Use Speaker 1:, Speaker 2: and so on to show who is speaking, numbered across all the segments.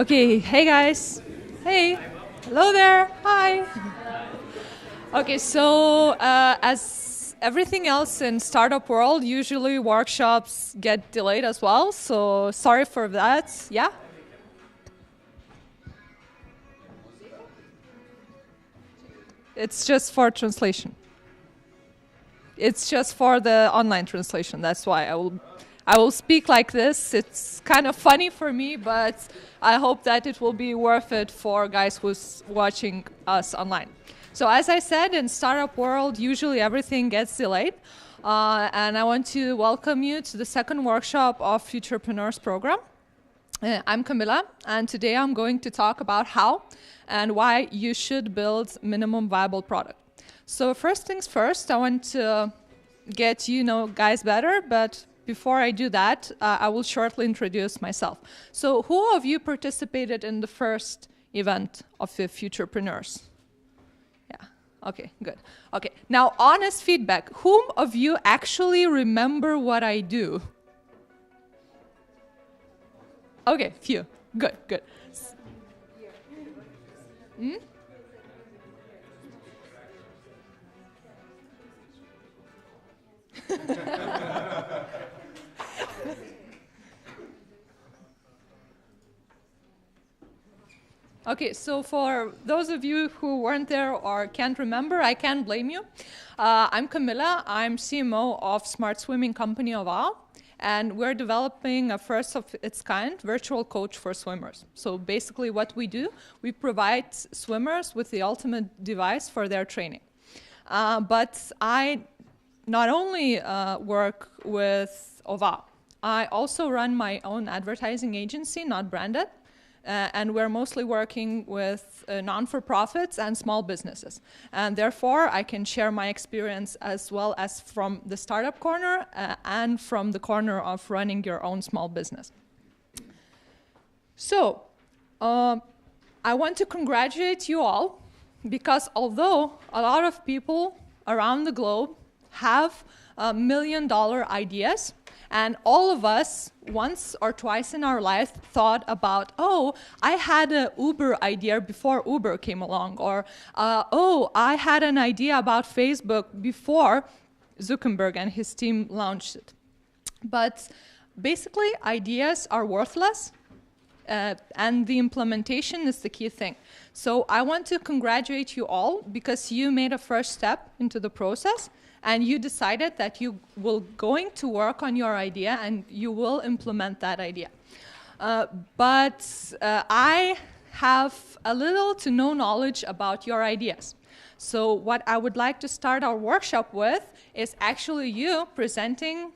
Speaker 1: Okay, hey guys. Hey, hello there. Hi. Okay, so as everything else in startup world, usually workshops get delayed as well. So sorry for that. Yeah. It's just for translation. It's just for the online translation. That's why I will speak like this. It's kind of funny for me, but I hope that it will be worth it for guys who's watching us online. So as I said, in startup world, usually everything gets delayed. And I want to welcome you to the second workshop of Futurepreneurs program. I'm Kamilė, and today I'm going to talk about how and why you should build minimum viable product. So first things first, I want to get you know guys better, but before I do that, I will shortly introduce myself. So who of you participated in the first event of the Futurepreneurs? Yeah, okay, good. Okay, now honest feedback. Whom of you actually remember what I do? Okay, few. Good, good. Hmm? Okay, so for those of you who weren't there or can't remember, I can't blame you. I'm Kamilė. I'm CMO of smart swimming company Ovao, and we're developing a first of its kind virtual coach for swimmers. So basically what we do, we provide swimmers with the ultimate device for their training. But I not only work with Ovao, I also run my own advertising agency, Not Branded, and we're mostly working with non-for-profits and small businesses. And therefore, I can share my experience as well as from the startup corner and from the corner of running your own small business. So, I want to congratulate you all, because although a lot of people around the globe have million-dollar ideas, and all of us, once or twice in our life, thought about, oh, I had an Uber idea before Uber came along, or, oh, I had an idea about Facebook before Zuckerberg and his team launched it. But basically, ideas are worthless, and the implementation is the key thing. So I want to congratulate you all, because you made a first step into the process, and you decided that you will going to work on your idea and you will implement that idea. But I have a little to no knowledge about your ideas. So what I would like to start our workshop with is actually you presenting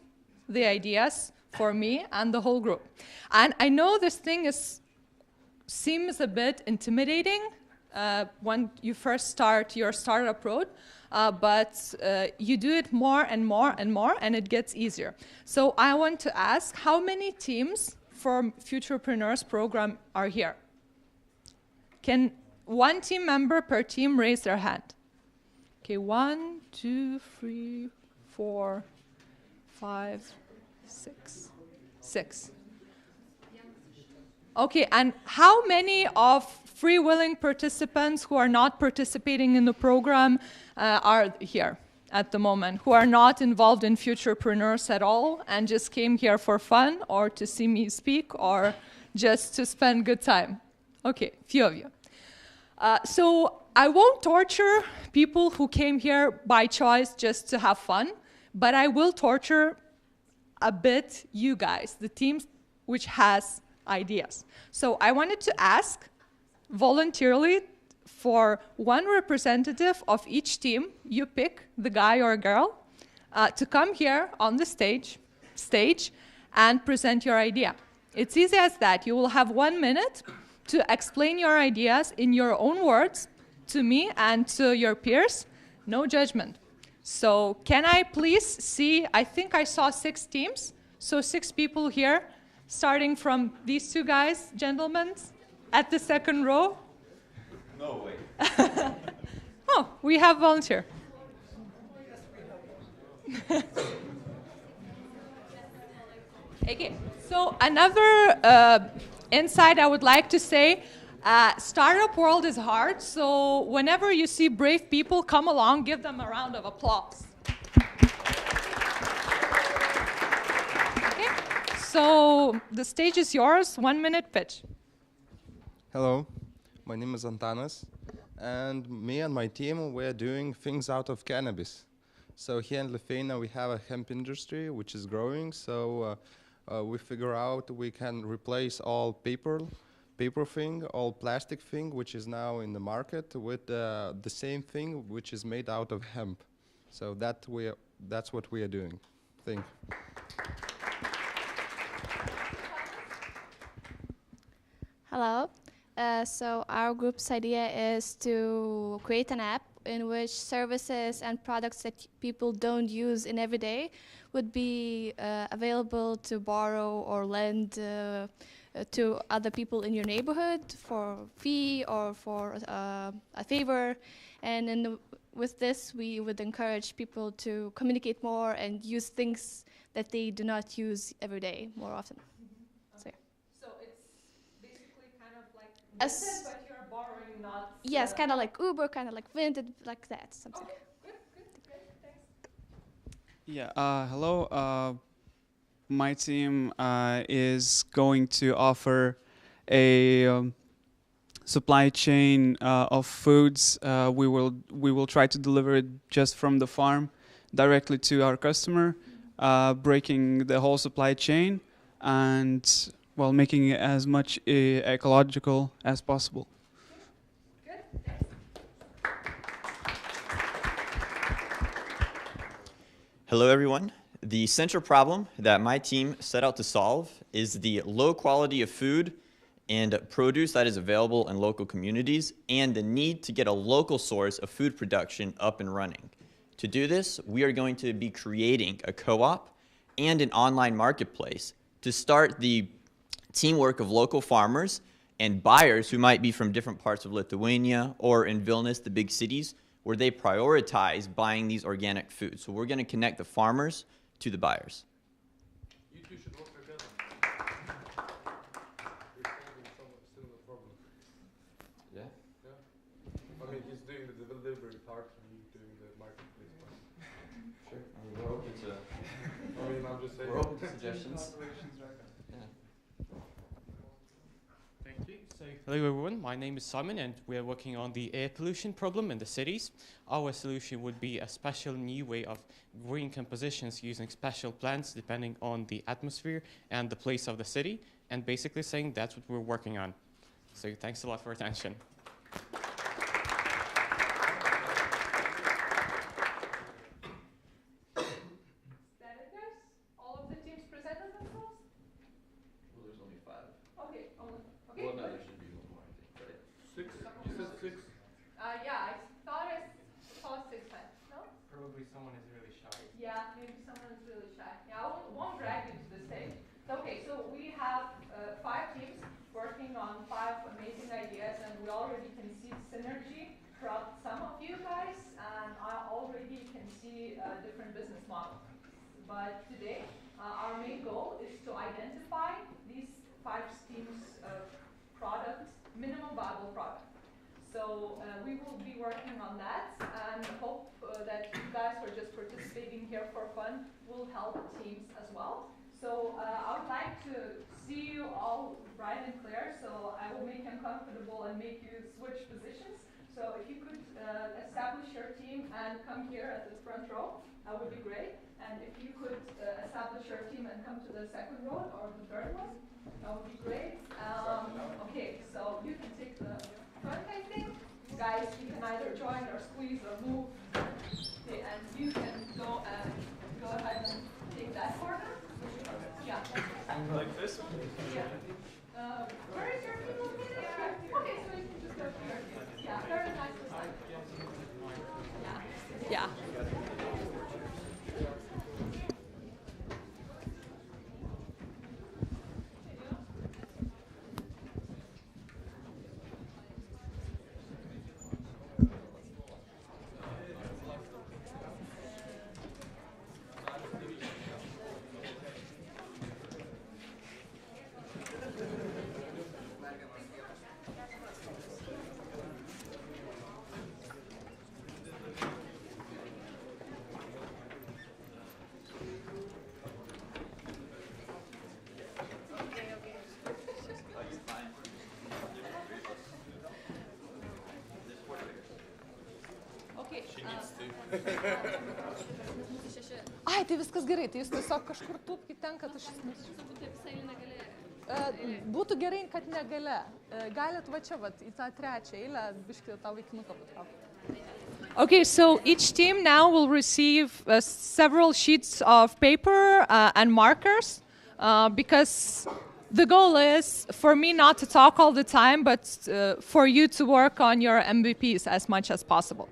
Speaker 1: the ideas for me and the whole group. And I know this thing seems a bit intimidating when you first start your startup road. But you do it more and more and more, and it gets easier. So I want to ask, how many teams for Futurepreneurs program are here? Can one team member per team raise their hand? Okay, 1, 2, 3, 4, 5, 6. 6. Okay, and how many of free willing participants who are not participating in the program are here at the moment, who are not involved in Futurepreneurs at all and just came here for fun or to see me speak or just to spend good time? Okay, few of you. So I won't torture people who came here by choice just to have fun, but I will torture a bit you guys, the teams which has ideas. So I wanted to ask voluntarily for one representative of each team, you pick the guy or girl, to come here on the stage and present your idea. It's easy as that. You will have 1 minute to explain your ideas in your own words to me and to your peers. No judgment. So can I please see, I think I saw 6 teams, so 6 people here, starting from these 2 guys, gentlemen, at the second row.
Speaker 2: No way.
Speaker 1: Oh, we have volunteer. Okay, so another insight I would like to say, Startup world is hard, so whenever you see brave people, come along, give them a round of applause. Okay, so the stage is yours, 1 minute pitch.
Speaker 2: Hello, my name is Antanas, and me and my team, we're doing things out of cannabis. So here in Lithuania, we have a hemp industry, which is growing, so we figure out we can replace all paper thing, all plastic thing, which is now in the market, with the same thing, which is made out of hemp. So that's what we are doing. Thank you.
Speaker 3: Hello. So our group's idea is to create an app in which services and products that people don't use in every day would be available to borrow or lend to other people in your neighborhood for fee or for a favor. And with this, we would encourage people to communicate more and use things that they do not use every day more often.
Speaker 1: So it's basically kind of like Vinted, but you're borrowing, not...
Speaker 3: Yes, kind of like Uber, kind of like Vinted, like that, something.
Speaker 1: Okay, good, thanks.
Speaker 4: Yeah, hello. My team is going to offer a supply chain of foods. We will try to deliver it just from the farm directly to our customer, breaking the whole supply chain and making it as much ecological as possible.
Speaker 1: Good, thanks.
Speaker 5: Hello, everyone. The central problem that my team set out to solve is the low quality of food and produce that is available in local communities and the need to get a local source of food production up and running. To do this, we are going to be creating a co-op and an online marketplace to start the teamwork of local farmers and buyers who might be from different parts of Lithuania or in Vilnius, the big cities, where they prioritize buying these organic foods. So we're going to connect the farmers to the buyers.
Speaker 2: You two should work together. We're solving some similar problems.
Speaker 5: Yeah?
Speaker 2: Yeah. I mean, he's doing the delivery part and you're doing the marketplace part.
Speaker 5: Sure. I mean, we're open to...
Speaker 2: I mean, I'm just saying.
Speaker 5: We're open to suggestions.
Speaker 6: Thank you. So, hello everyone, my name is Simon and we are working on the air pollution problem in the cities. Our solution would be a special new way of green compositions using special plants depending on the atmosphere and the place of the city, and basically saying that's what we're working on. So thanks a lot for attention.
Speaker 1: All of the teams presented themselves?
Speaker 5: Well, there's only 5.
Speaker 1: Okay, okay.
Speaker 5: Well, no, there should be one more, I think, right?
Speaker 2: 6? You said 6?
Speaker 1: Yeah, I thought I saw 6 times. No?
Speaker 6: Probably someone is really shy.
Speaker 1: Yeah, maybe someone is really shy. Yeah, I won't drag you to the stage. Okay, so we have 5 teams working on 5 amazing ideas, and we already can see synergy throughout some of you guys, and I already can see different business models. But today, our main goal is to identify these 5 teams of products, minimum viable product. So we will be working on that, and hope that you guys who are just participating here for fun will help teams as well. So I would like to see you all bright and clear, so I will make you comfortable and make you switch positions. So if you could establish your team and come here at the front row, that would be great. And if you could establish your team and come to the second row or the third one, that would be great. Okay, so you can take the front, I think. Guys, you can either join or squeeze or move. Okay, and you can go ahead and take that corner. Yeah.
Speaker 4: Like this?
Speaker 1: Yeah. Where is your team located? Okay, so you can just go here. Yeah, very nice design. Yeah. Ai, tai viskas gerai, tai jūs tiesiog kažkur tūpkit ten, kad aš būtų gerai, kad negale. Galit va čia, į tą trečią eilę, biškį tą vaikinuką patraukti. Okay, so each team now will receive several sheets of paper and markers because the goal is for me not to talk all the time, but for you to work on your MVPs as much as possible.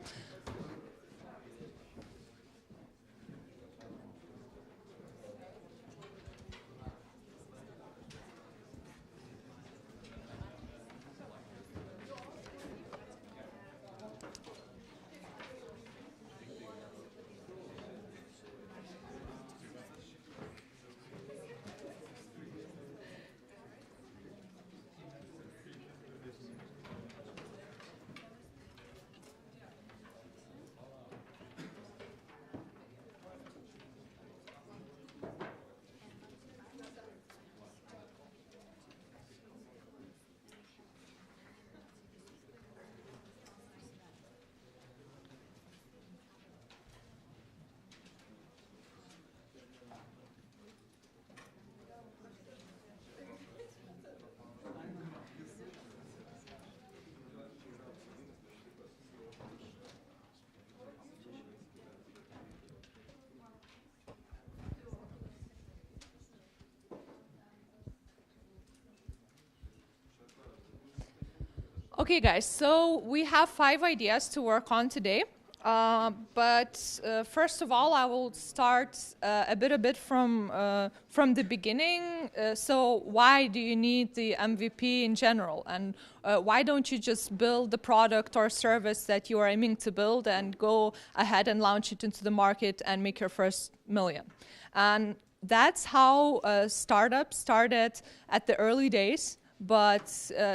Speaker 1: Okay, guys, so we have 5 ideas to work on today. But first of all, I will start a bit from the beginning. So why do you need the MVP in general? And why don't you just build the product or service that you are aiming to build and go ahead and launch it into the market and make your first million? And that's how startups started at the early days. But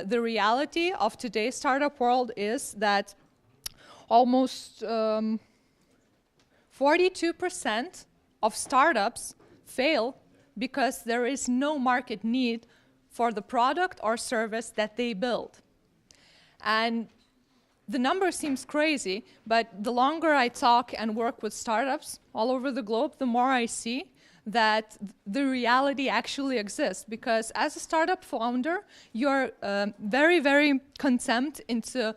Speaker 1: the reality of today's startup world is that almost 42% of startups fail because there is no market need for the product or service that they build. And the number seems crazy, but the longer I talk and work with startups all over the globe, the more I see that the reality actually exists, because as a startup founder, you're very, very content into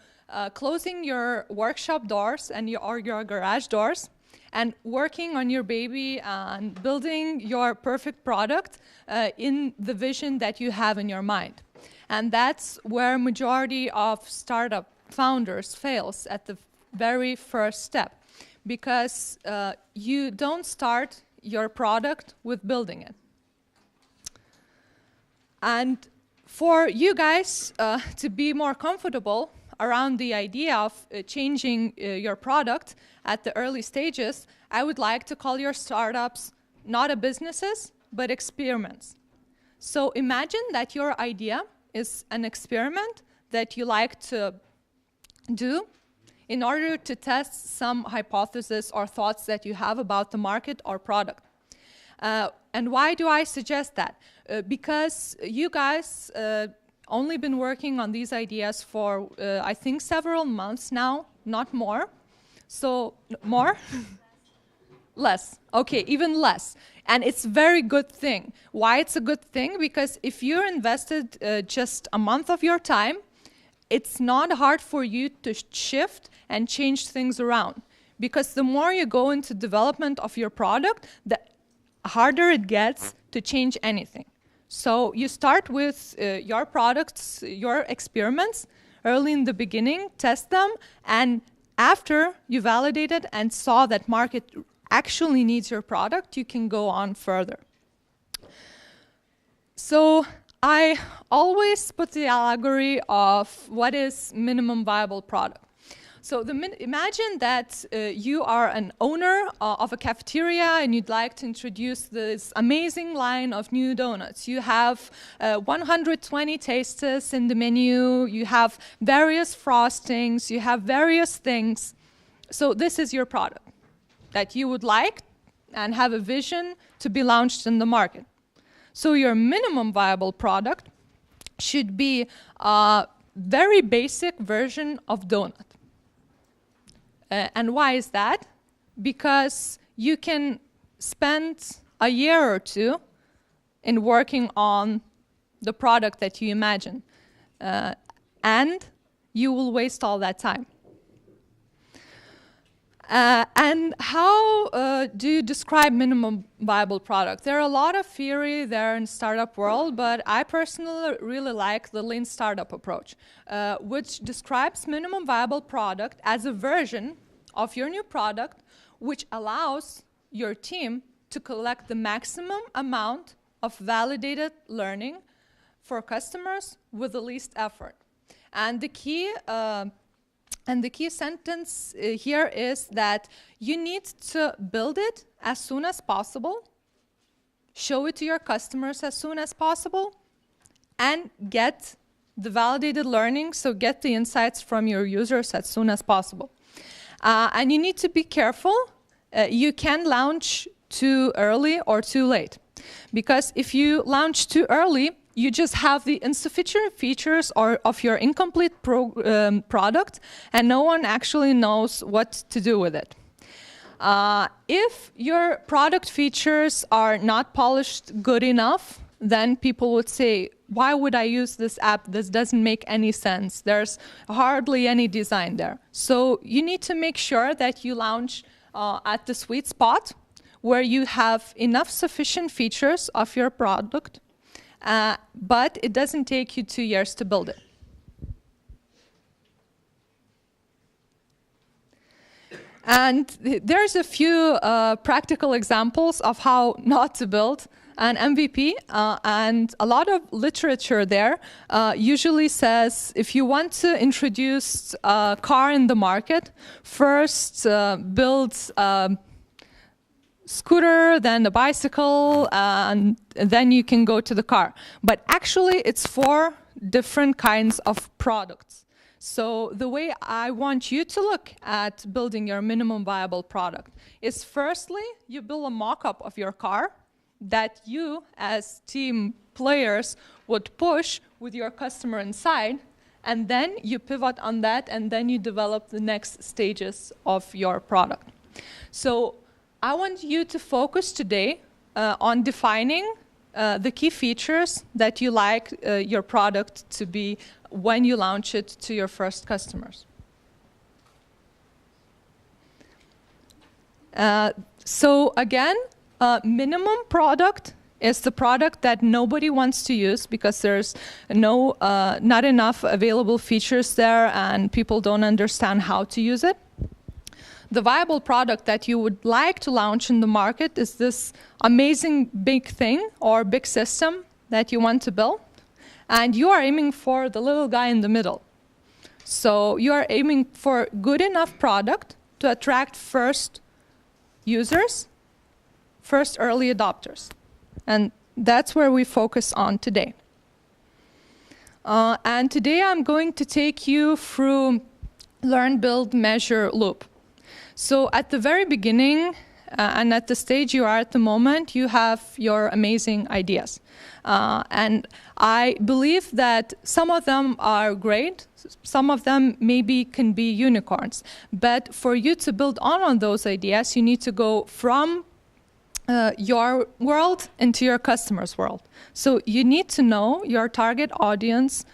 Speaker 1: closing your workshop doors and your garage doors and working on your baby and building your perfect product in the vision that you have in your mind. And that's where majority of startup founders fails at the very first step, because you don't start your product with building it. And for you guys to be more comfortable around the idea of changing your product at the early stages, I would like to call your startups not a businesses, but experiments. So imagine that your idea is an experiment that you like to do in order to test some hypothesis or thoughts that you have about the market or product. And why do I suggest that? Because you guys only been working on these ideas for, I think, several months now, not more. So, more? Less. Okay, even less. And it's a very good thing. Why it's a good thing? Because if you're invested just a month of your time, it's not hard for you to shift and change things around. Because the more you go into development of your product, the harder it gets to change anything. So you start with your products, your experiments early in the beginning, test them, and after you validated and saw that market actually needs your product, you can go on further. So I always put the allegory of what is minimum viable product. So imagine that you are an owner of a cafeteria and you'd like to introduce this amazing line of new donuts. You have 120 tastes in the menu, you have various frostings, you have various things. So this is your product that you would like and have a vision to be launched in the market. So your minimum viable product should be a very basic version of donut. And why is that? Because you can spend a year or two in working on the product that you imagine. And you will waste all that time. And how do you describe minimum viable product? There are a lot of theory there in startup world, but I personally really like the lean startup approach, which describes minimum viable product as a version of your new product, which allows your team to collect the maximum amount of validated learning for customers with the least effort. And the key sentence here is that you need to build it as soon as possible, show it to your customers as soon as possible, and get the validated learning, so get the insights from your users as soon as possible. And you need to be careful. You can launch too early or too late. Because if you launch too early, you just have the insufficient features of your incomplete product, and no one actually knows what to do with it. If your product features are not polished good enough, then people would say, why would I use this app? This doesn't make any sense. There's hardly any design there. So you need to make sure that you launch at the sweet spot where you have enough sufficient features of your product, but it doesn't take you 2 years to build it. And there's a few practical examples of how not to build an MVP, and a lot of literature there usually says if you want to introduce a car in the market, first build a scooter, then the bicycle, and then you can go to the car. But actually, it's 4 different kinds of products. So the way I want you to look at building your minimum viable product is, firstly, you build a mock-up of your car that you, as team players, would push with your customer inside, and then you pivot on that, and then you develop the next stages of your product. So I want you to focus today on defining the key features that you like your product to be when you launch it to your first customers. So again, minimum product is the product that nobody wants to use because there's not enough available features there and people don't understand how to use it. The viable product that you would like to launch in the market is this amazing big thing or big system that you want to build. And you are aiming for the little guy in the middle. So you are aiming for good enough product to attract first users, first early adopters. And that's where we focus on today. And today I'm going to take you through learn, build, measure loop. So at the very beginning, and at the stage you are at the moment, you have your amazing ideas. And I believe that some of them are great, some of them maybe can be unicorns. But for you to build on those ideas, you need to go from your world into your customer's world. So you need to know your target audience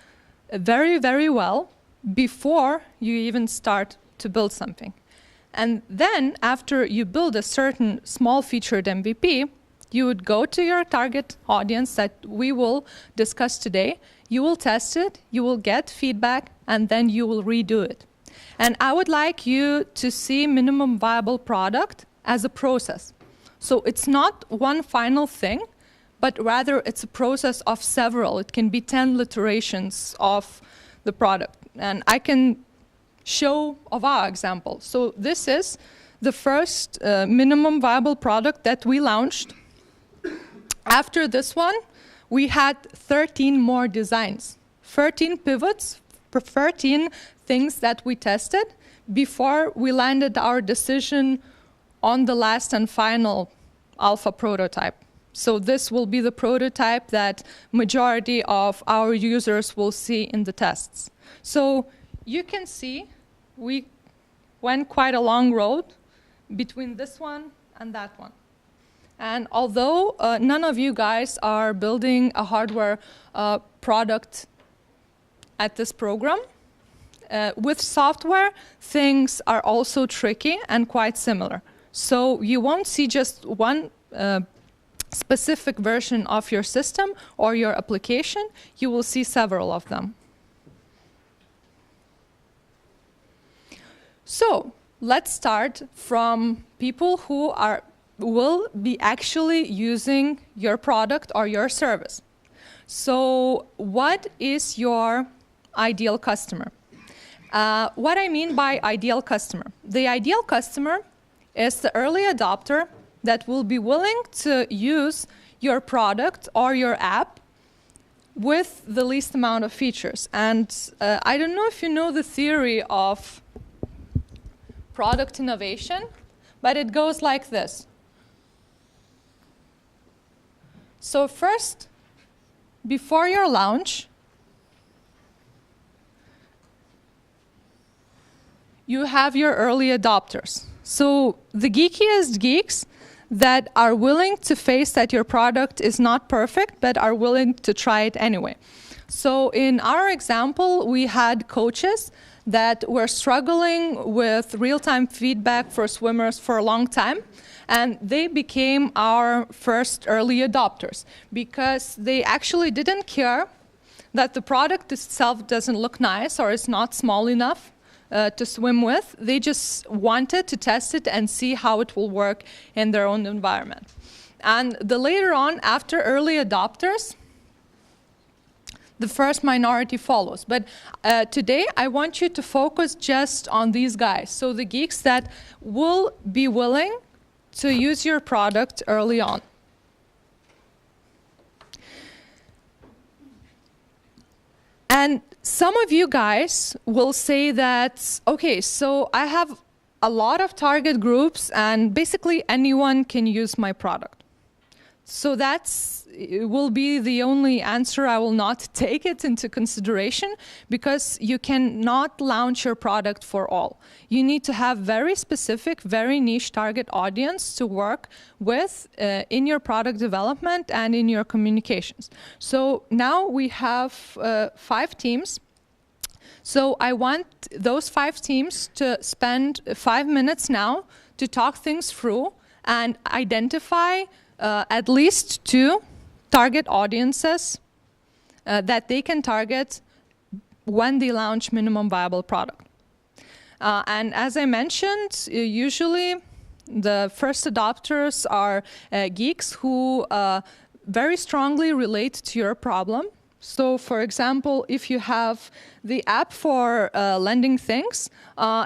Speaker 1: very, very well before you even start to build something. And then after you build a certain small featured MVP, you would go to your target audience that we will discuss today. You will test it, you will get feedback, and then you will redo it. And I would like you to see minimum viable product as a process. So it's not one final thing, but rather it's a process of several. It can be 10 iterations of the product. And I can show Ovao example. So this is the first minimum viable product that we launched. After this one, we had 13 more designs, 13 pivots, 13 things that we tested before we landed our decision on the last and final alpha prototype. So this will be the prototype that majority of our users will see in the tests. So you can see we went quite a long road between this one and that one. And although none of you guys are building a hardware product at this program, with software, things are also tricky and quite similar. So you won't see just one specific version of your system or your application. You will see several of them. So let's start from people who will be actually using your product or your service. So what is your ideal customer? What I mean by ideal customer? The ideal customer is the early adopter that will be willing to use your product or your app with the least amount of features. And I don't know if you know the theory of product innovation, but it goes like this. So first, before your launch, you have your early adopters. So the geekiest geeks that are willing to face that your product is not perfect, but are willing to try it anyway. So in our example, we had coaches that were struggling with real-time feedback for swimmers for a long time. And they became our first early adopters because they actually didn't care that the product itself doesn't look nice or is not small enough to swim with. They just wanted to test it and see how it will work in their own environment. And later on, after early adopters, the first minority follows. But today, I want you to focus just on these guys. So the geeks that will be willing to use your product early on. And some of you guys will say that, okay, so I have a lot of target groups and basically anyone can use my product. So it will be the only answer. I will not take it into consideration because you cannot launch your product for all. You need to have very specific, very niche target audience to work with in your product development and in your communications. So now we have 5 teams. So I want those 5 teams to spend 5 minutes now to talk things through and identify at least 2 target audiences that they can target when they launch minimum viable product. And as I mentioned, usually the first adopters are geeks who very strongly relate to your problem. So, for example, if you have the app for lending things,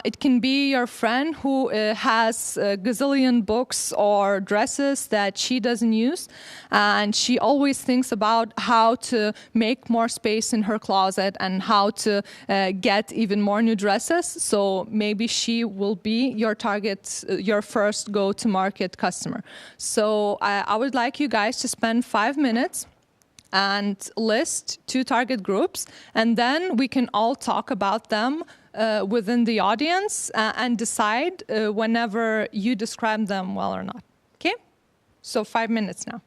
Speaker 1: it can be your friend who has a gazillion books or dresses that she doesn't use, and she always thinks about how to make more space in her closet and how to get even more new dresses. So maybe she will be your target, your first go-to-market customer. So I would like you guys to spend 5 minutes and list 2 target groups, and then we can all talk about them within the audience and decide whenever you describe them well or not. Okay? So 5 minutes now.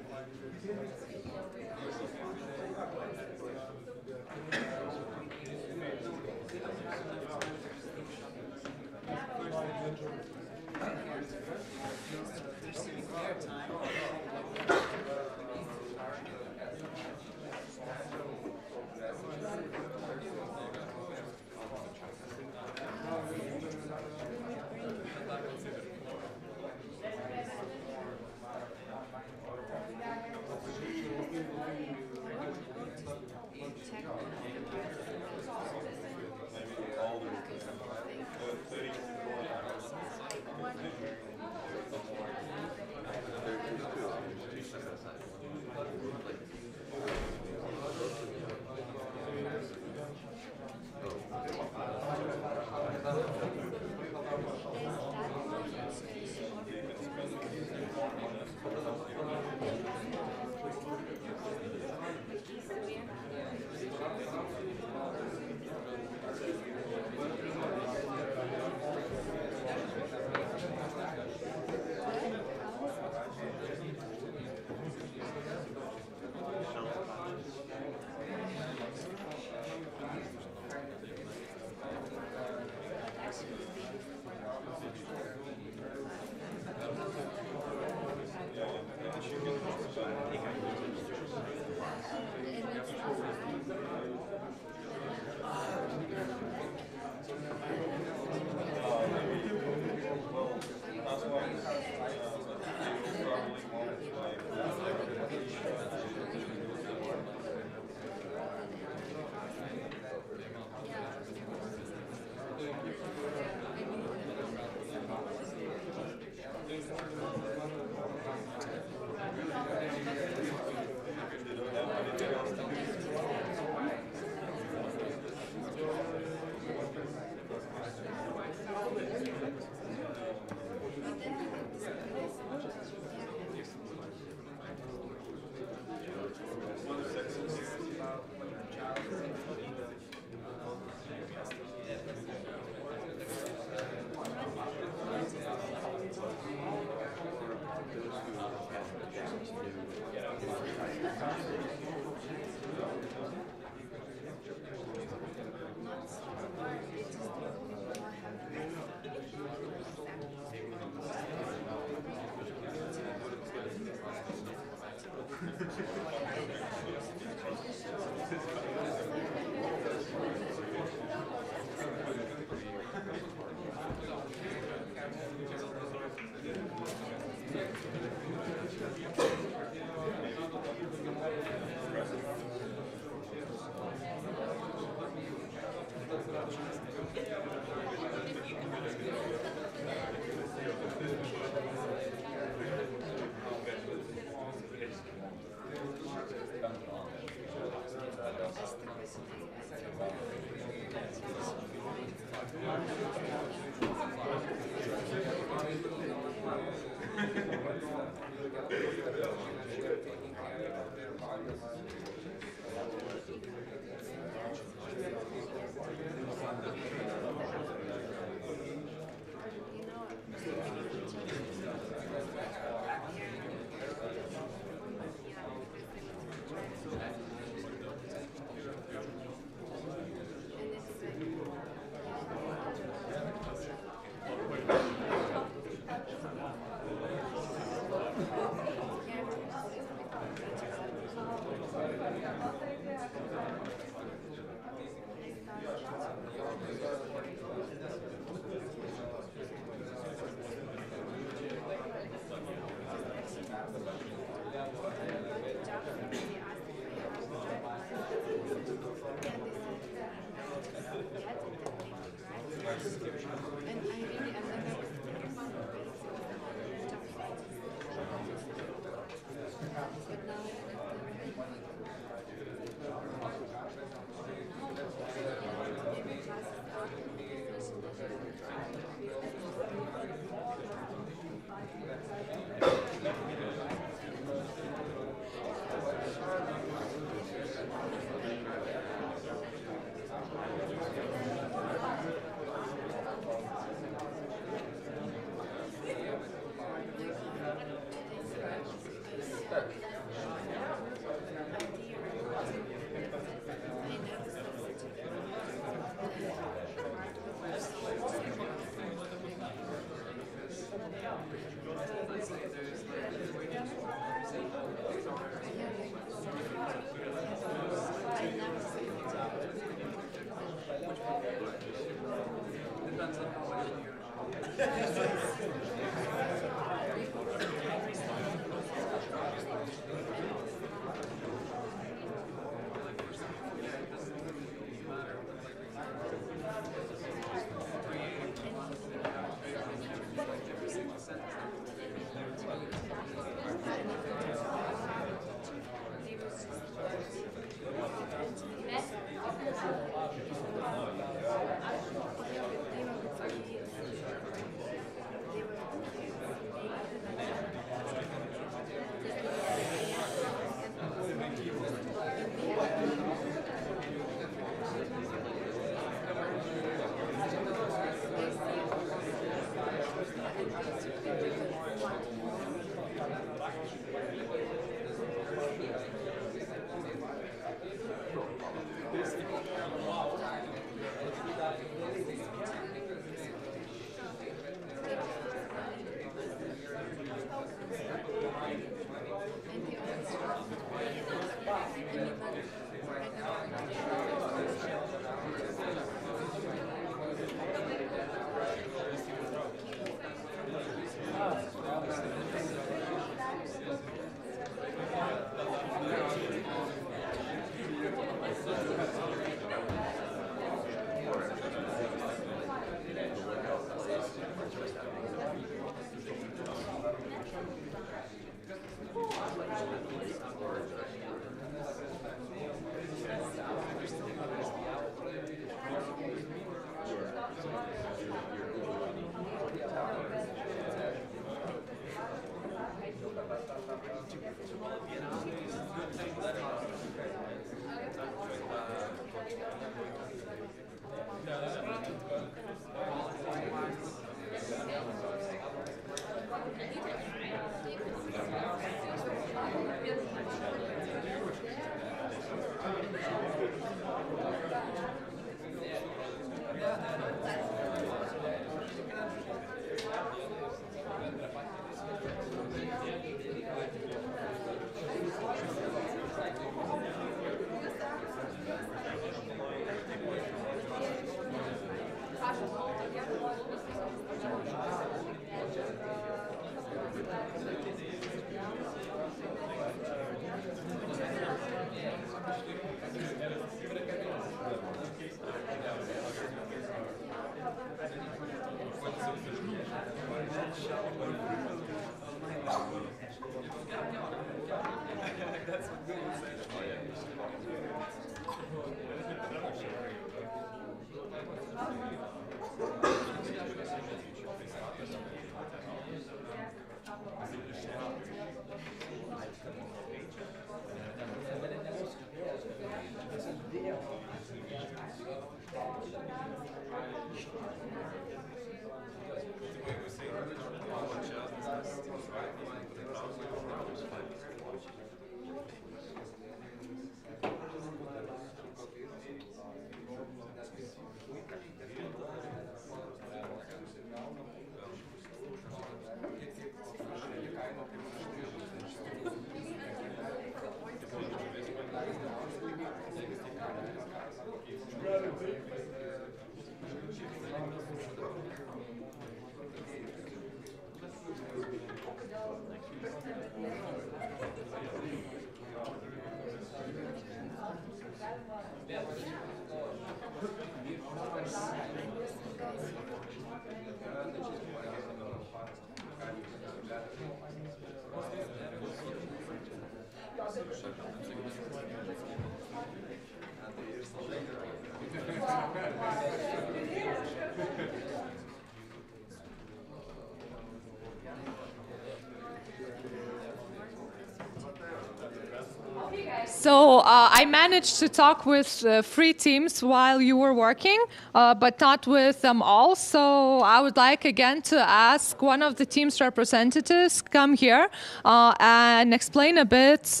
Speaker 1: So I managed to talk with 3 teams while you were working, but not with them all. So I would like again to ask one of the team's representatives come here and explain a bit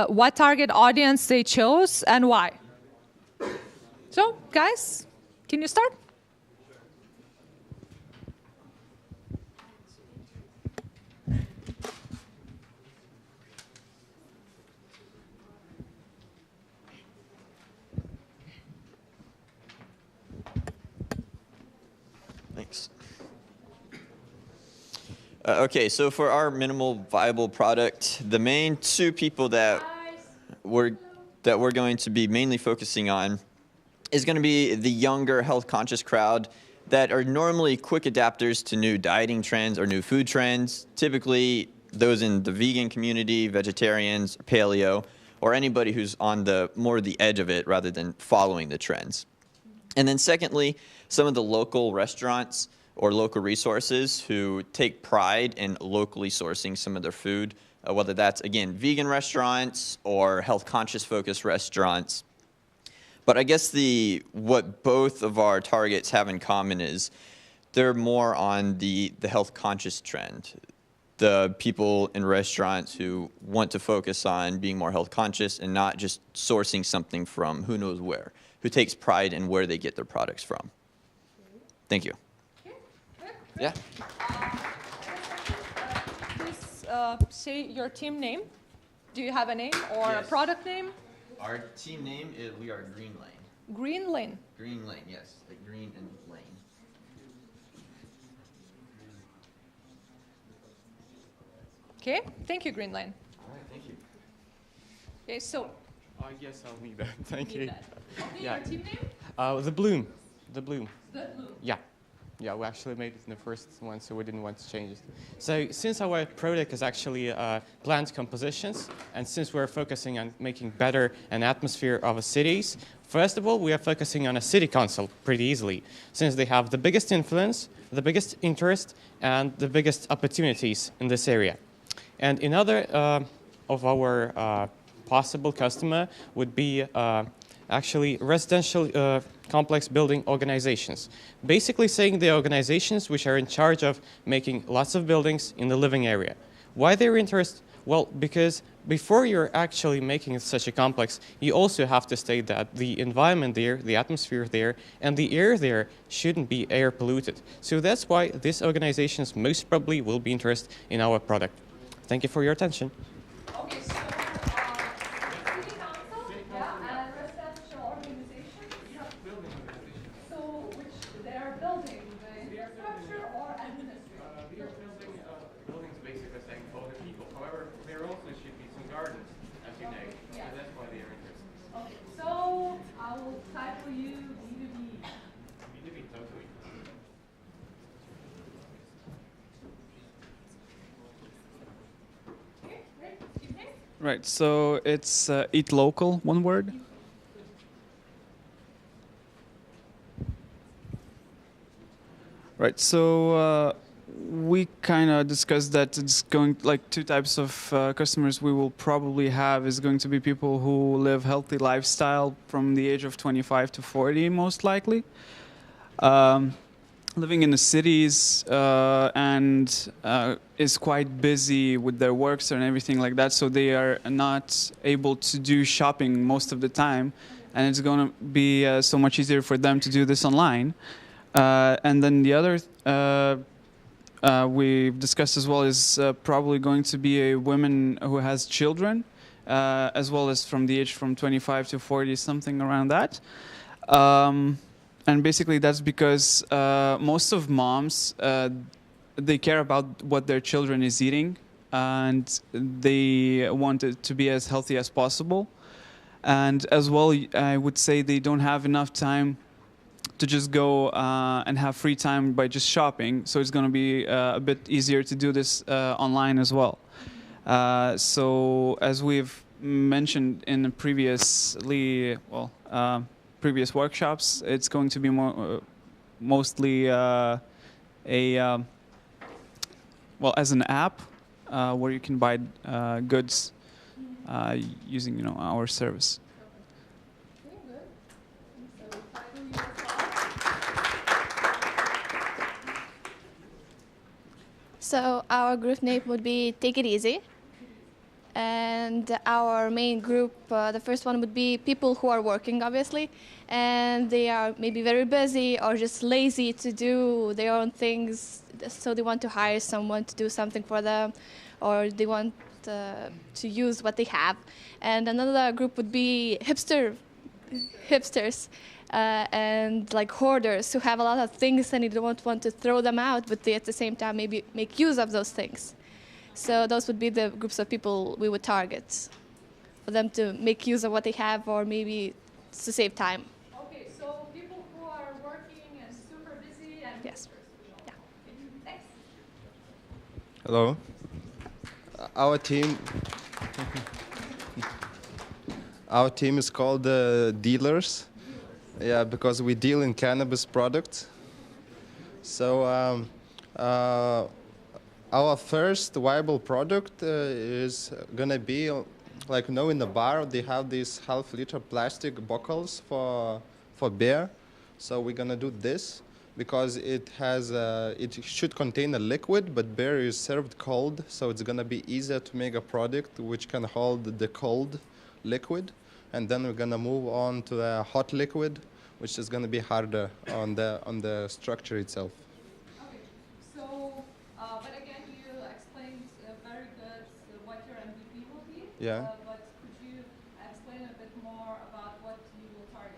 Speaker 1: what target audience they chose and why. So guys, can you start?
Speaker 5: Thanks. Okay, so for our minimal viable product, the main two people that we're going to be mainly focusing on is going to be the younger, health-conscious crowd that are normally quick adapters to new dieting trends or new food trends, typically those in the vegan community, vegetarians, paleo, or anybody who's on the more the edge of it rather than following the trends. And then secondly, some of the local restaurants or local resources who take pride in locally sourcing some of their food, whether that's, again, vegan restaurants or health-conscious focused restaurants. But I guess what both of our targets have in common is they're more on the health-conscious trend. The people in restaurants who want to focus on being more health-conscious and not just sourcing something from who knows where, who takes pride in where they get their products from. Thank you. Yeah.
Speaker 1: Please say your team name. Do you have a name or a
Speaker 5: Yes.
Speaker 1: product name?
Speaker 5: Our team name is we are Green Lane.
Speaker 1: Green Lane.
Speaker 5: Green Lane, yes, like green and lane.
Speaker 1: Okay, thank you, Green Lane.
Speaker 5: All right, thank you.
Speaker 1: Okay, so
Speaker 6: Yes, I'll need that. Thank
Speaker 1: need
Speaker 6: you.
Speaker 1: that. Okay,
Speaker 6: Yeah.
Speaker 1: your team name?
Speaker 6: The Bloom. The Bloom.
Speaker 1: The Blue.
Speaker 6: Yeah. Yeah, we actually made it in the first one, so we didn't want to change it. So since our product is actually plant compositions, and since we're focusing on making better an atmosphere of a cities, first of all, we are focusing on a city council pretty easily, since they have the biggest influence, the biggest interest, and the biggest opportunities in this area. And another of our possible customer would be actually residential complex building organizations. Basically saying the organizations which are in charge of making lots of buildings in the living area. Why they're interested? Well, because before you're actually making such a complex, you also have to state that the environment there, the atmosphere there, and the air there shouldn't be air polluted. So that's why these organizations most probably will be interested in our product. Thank you for your attention.
Speaker 1: Okay, so city council, yeah, and residential organizations. So which they are building the infrastructure or administration?
Speaker 6: We are building buildings basically saying for the people. However, there also should be some gardens, as you know.
Speaker 1: Yeah.
Speaker 6: So that's why they are interested.
Speaker 1: Okay, so I will title you B2B.
Speaker 6: B2B, totally.
Speaker 1: Okay, great. Evening.
Speaker 4: Right, so it's eat local, one word. Right, so we kind of discussed that it's going, like, two types of customers we will probably have is going to be people who live healthy lifestyle from the age of 25 to 40, most likely. Living in the cities and is quite busy with their works and everything like that, so they are not able to do shopping most of the time, and it's going to be so much easier for them to do this online. And then the other we've discussed as well is probably going to be a woman who has children, as well as from the age from 25 to 40, something around that. And basically that's because most of moms, they care about what their children is eating, and they want it to be as healthy as possible. And as well, I would say they don't have enough time to just go and have free time by just shopping. So it's going to be a bit easier to do this online as well. So as we've mentioned in previously, previous workshops, it's going to be more mostly as an app where you can buy goods using our service.
Speaker 3: So our group name would be Take It Easy. And our main group, the first one would be people who are working, obviously, and they are maybe very busy or just lazy to do their own things, so they want to hire someone to do something for them, or they want to use what they have. And another group would be hipsters. and like hoarders who have a lot of things and they don't want to throw them out, but they at the same time maybe make use of those things. So those would be the groups of people we would target, for them to make use of what they have or maybe to save time.
Speaker 1: Okay, so people who are working and super busy and
Speaker 3: Yes.
Speaker 1: Yeah. Thanks.
Speaker 2: Hello. Our team is called dealers. Yeah, because we deal in cannabis products. So our first viable product is gonna be like, in the bar they have these half-liter plastic bottles for beer. So we're gonna do this because it should contain a liquid, but beer is served cold, so it's gonna be easier to make a product which can hold the cold liquid. And then we're gonna move on to the hot liquid, which is gonna be harder on the structure itself.
Speaker 1: Okay, so, but again, you explained very good what your MVP will be.
Speaker 2: Yeah.
Speaker 1: But could you explain a bit more about what you will target?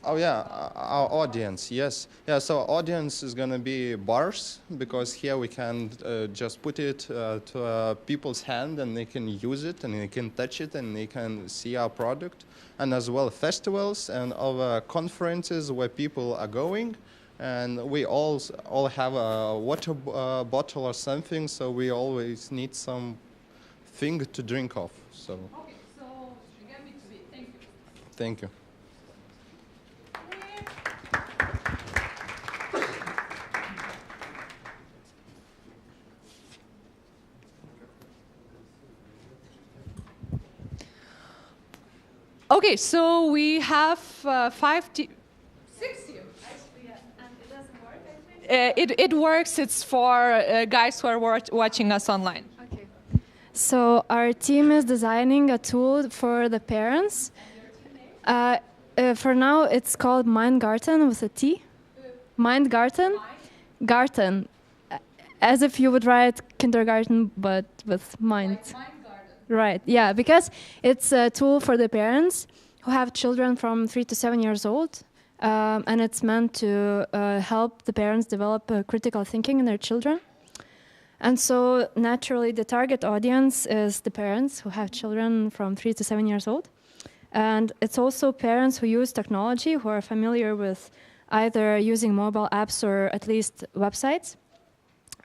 Speaker 2: Oh yeah, our audience, yes. Yeah, so our audience is gonna be bars, because here we can just put it to people's hand and they can use it and they can touch it and they can see our product. And as well festivals and other conferences where people are going. And we all have a water bottle or something, so we always need some thing to drink off. So.
Speaker 1: Okay, so again, B2B. Thank you.
Speaker 2: Thank you.
Speaker 1: Okay, so we have 6 here.
Speaker 3: Actually, yeah. And it doesn't work, I think?
Speaker 1: It works. It's for guys who are watching us online.
Speaker 7: Okay. So our team is designing a tool for the parents. For now, it's called Mindgarten with a T. Mindgarten. Garten. As if you would write kindergarten, but with mind. Right, yeah, because it's a tool for the parents who have children from 3 to 7 years old, and it's meant to help the parents develop critical thinking in their children. And so naturally the target audience is the parents who have children from 3 to 7 years old. And it's also parents who use technology, who are familiar with either using mobile apps or at least websites.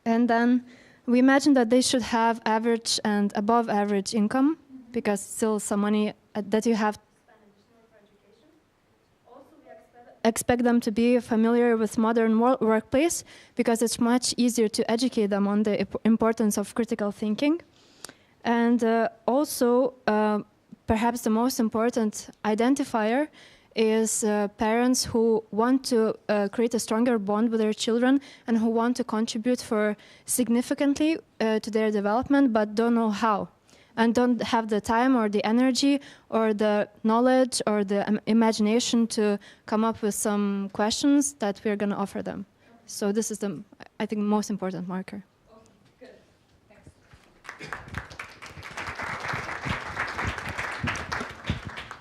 Speaker 7: And then we imagine that they should have average and above average income, because still some money that you have to spend additional for education. Also, we expect them to be familiar with modern workplace, because it's much easier to educate them on the importance of critical thinking. And also, perhaps the most important identifier is parents who want to create a stronger bond with their children and who want to contribute significantly to their development, but don't know how, and don't have the time or the energy or the knowledge or the imagination to come up with some questions that we're going to offer them. So this is the, I think, most important marker.
Speaker 1: Good. Thanks.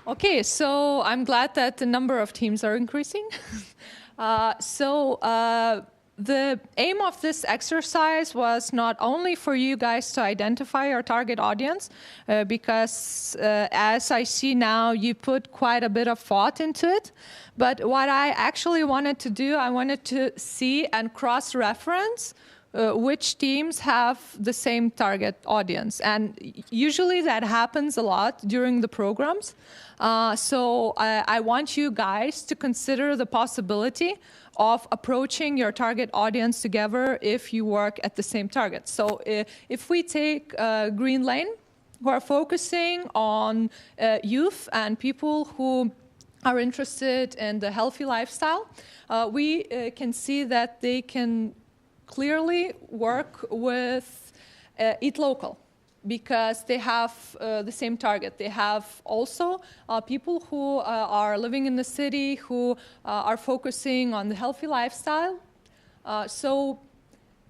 Speaker 1: Okay, so I'm glad that the number of teams are increasing. The aim of this exercise was not only for you guys to identify your target audience, because as I see now, you put quite a bit of thought into it. But what I actually wanted to do, I wanted to see and cross-reference which teams have the same target audience. And usually that happens a lot during the programs. So I want you guys to consider the possibility of approaching your target audience together if you work at the same target. So if we take Green Lane, who are focusing on youth and people who are interested in the healthy lifestyle, we can see that they can clearly work with Eat Local, because they have the same target. They have also people who are living in the city, who are focusing on the healthy lifestyle. So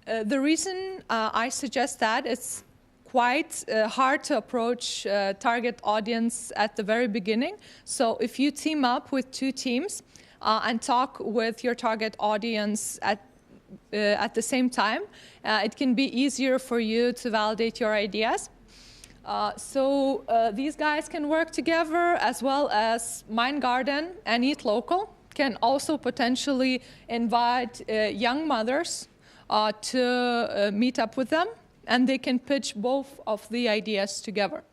Speaker 1: the reason I suggest that, it's quite hard to approach target audience at the very beginning. So if you team up with 2 teams, and talk with your target audience at the same time. It can be easier for you to validate your ideas. So these guys can work together, as well as Mind Garden and Eat Local can also potentially invite young mothers to meet up with them, and they can pitch both of the ideas together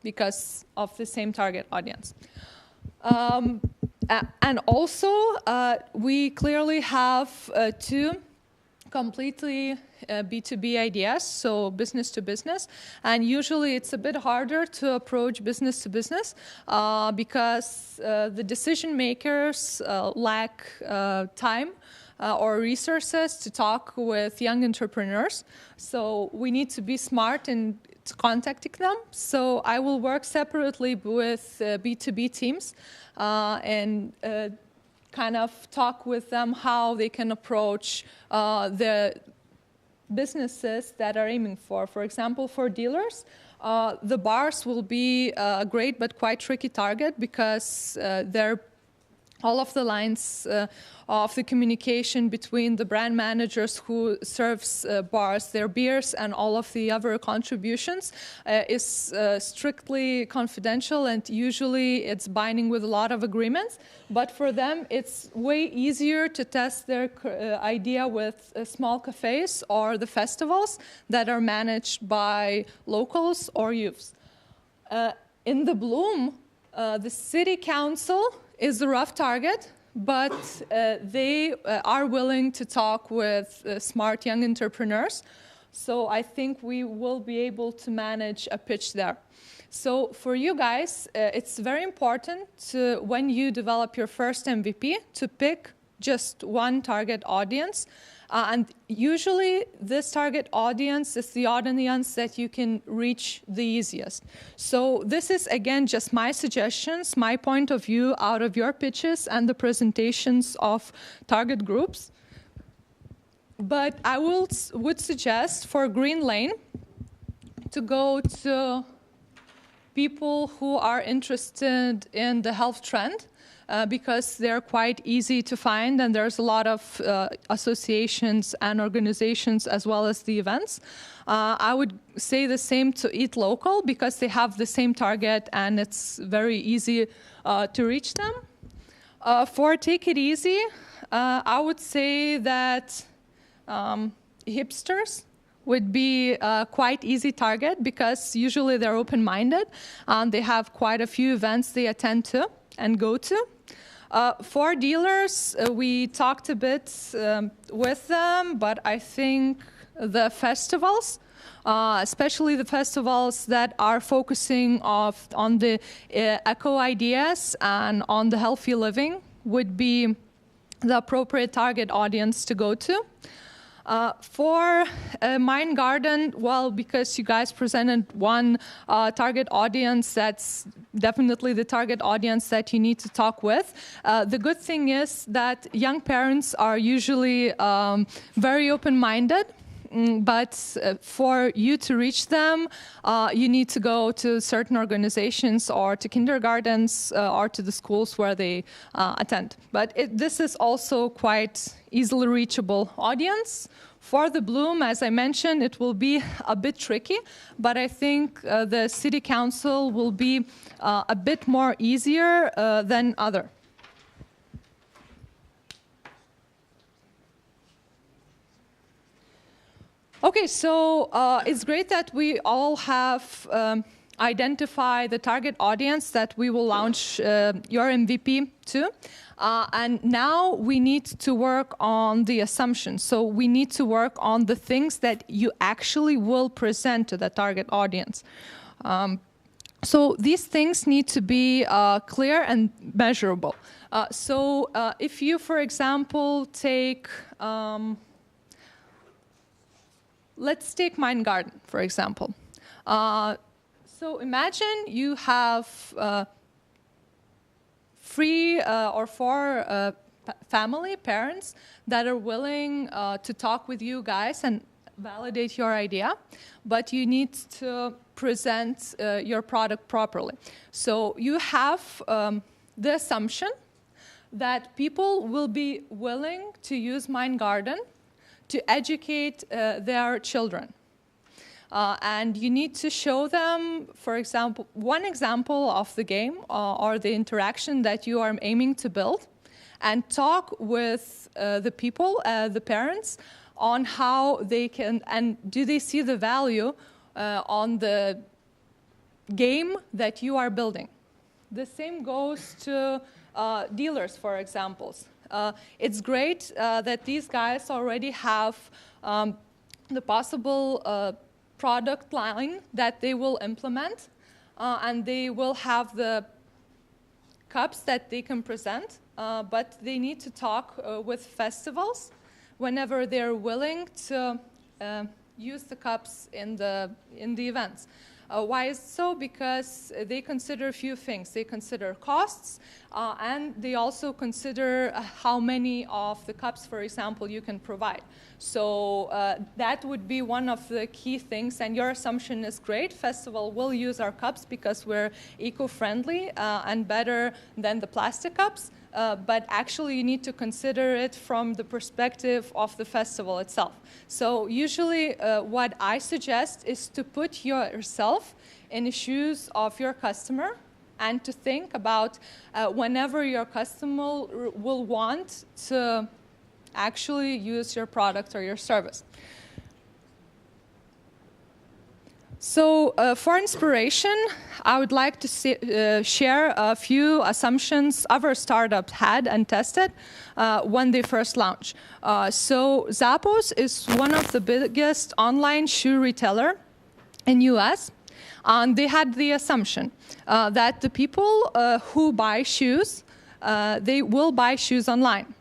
Speaker 1: because of the same target audience. And also, we clearly have two completely B2B ideas, so business to business. And usually it's a bit harder to approach business to business because the decision makers lack time or resources to talk with young entrepreneurs. So we need to be smart in contacting them. So I will work separately with B2B teams and kind of talk with them how they can approach the businesses that are aiming for. For example, for dealers, the bars will be a great but quite tricky target because they're all of the lines of the communication between the brand managers who serves bars, their beers, and all of the other contributions is strictly confidential, and usually it's binding with a lot of agreements. But for them, it's way easier to test their idea with small cafes or the festivals that are managed by locals or youths. In the Bloom, the city council is a rough target, but they are willing to talk with smart young entrepreneurs. So I think we will be able to manage a pitch there. So for you guys, it's very important to, when you develop your first MVP, to pick just one target audience. And usually this target audience is the audience that you can reach the easiest. So this is, again, just my suggestions, my point of view out of your pitches and the presentations of target groups. But I would suggest for Green Lane to go to people who are interested in the health trend. Because they're quite easy to find, and there's a lot of associations and organizations as well as the events. I would say the same to Eat Local because they have the same target and it's very easy to reach them. For Take It Easy, I would say that hipsters would be a quite easy target because usually they're open-minded and they have quite a few events they attend to and go to. For dealers, we talked a bit with them, but I think the festivals, especially the festivals that are focusing on the eco ideas and on the healthy living, would be the appropriate target audience to go to. For Mind Garden, well, because you guys presented one target audience, that's definitely the target audience that you need to talk with. The good thing is that young parents are usually very open-minded. But for you to reach them, you need to go to certain organizations or to kindergartens or to the schools where they attend. But this is also quite easily reachable audience. For the Bloom, as I mentioned, it will be a bit tricky, but I think the city council will be a bit more easier than other. Okay, so it's great that we all have identified the target audience that we will launch your MVP to. And now we need to work on the assumptions. So we need to work on the things that you actually will present to the target audience. So these things need to be clear and measurable. So if you, for example, take... let's take Mind Garden, for example. So imagine you have 3 or 4 parents that are willing to talk with you guys and validate your idea, but you need to present your product properly. So you have the assumption that people will be willing to use Mind Garden to educate their children. And you need to show them, for example, one example of the game or the interaction that you are aiming to build, and talk with the people, the parents, on how they can, and do they see the value on the game that you are building. The same goes to dealers, for example. It's great that these guys already have the possible product line that they will implement, and they will have the cups that they can present, but they need to talk with festivals whenever they're willing to use the cups in the events. Why is so? Because they consider a few things. They consider costs, and they also consider how many of the cups, for example, you can provide. So that would be one of the key things, and your assumption is great. Festival will use our cups because we're eco-friendly and better than the plastic cups. But actually you need to consider it from the perspective of the festival itself. So usually what I suggest is to put yourself in the shoes of your customer and to think about whenever your customer will want to actually use your product or your service. So for inspiration, I would like to share a few assumptions other startups had and tested when they first launched. So Zappos is one of the biggest online shoe retailer in US. And they had the assumption that the people who buy shoes, they will buy shoes online.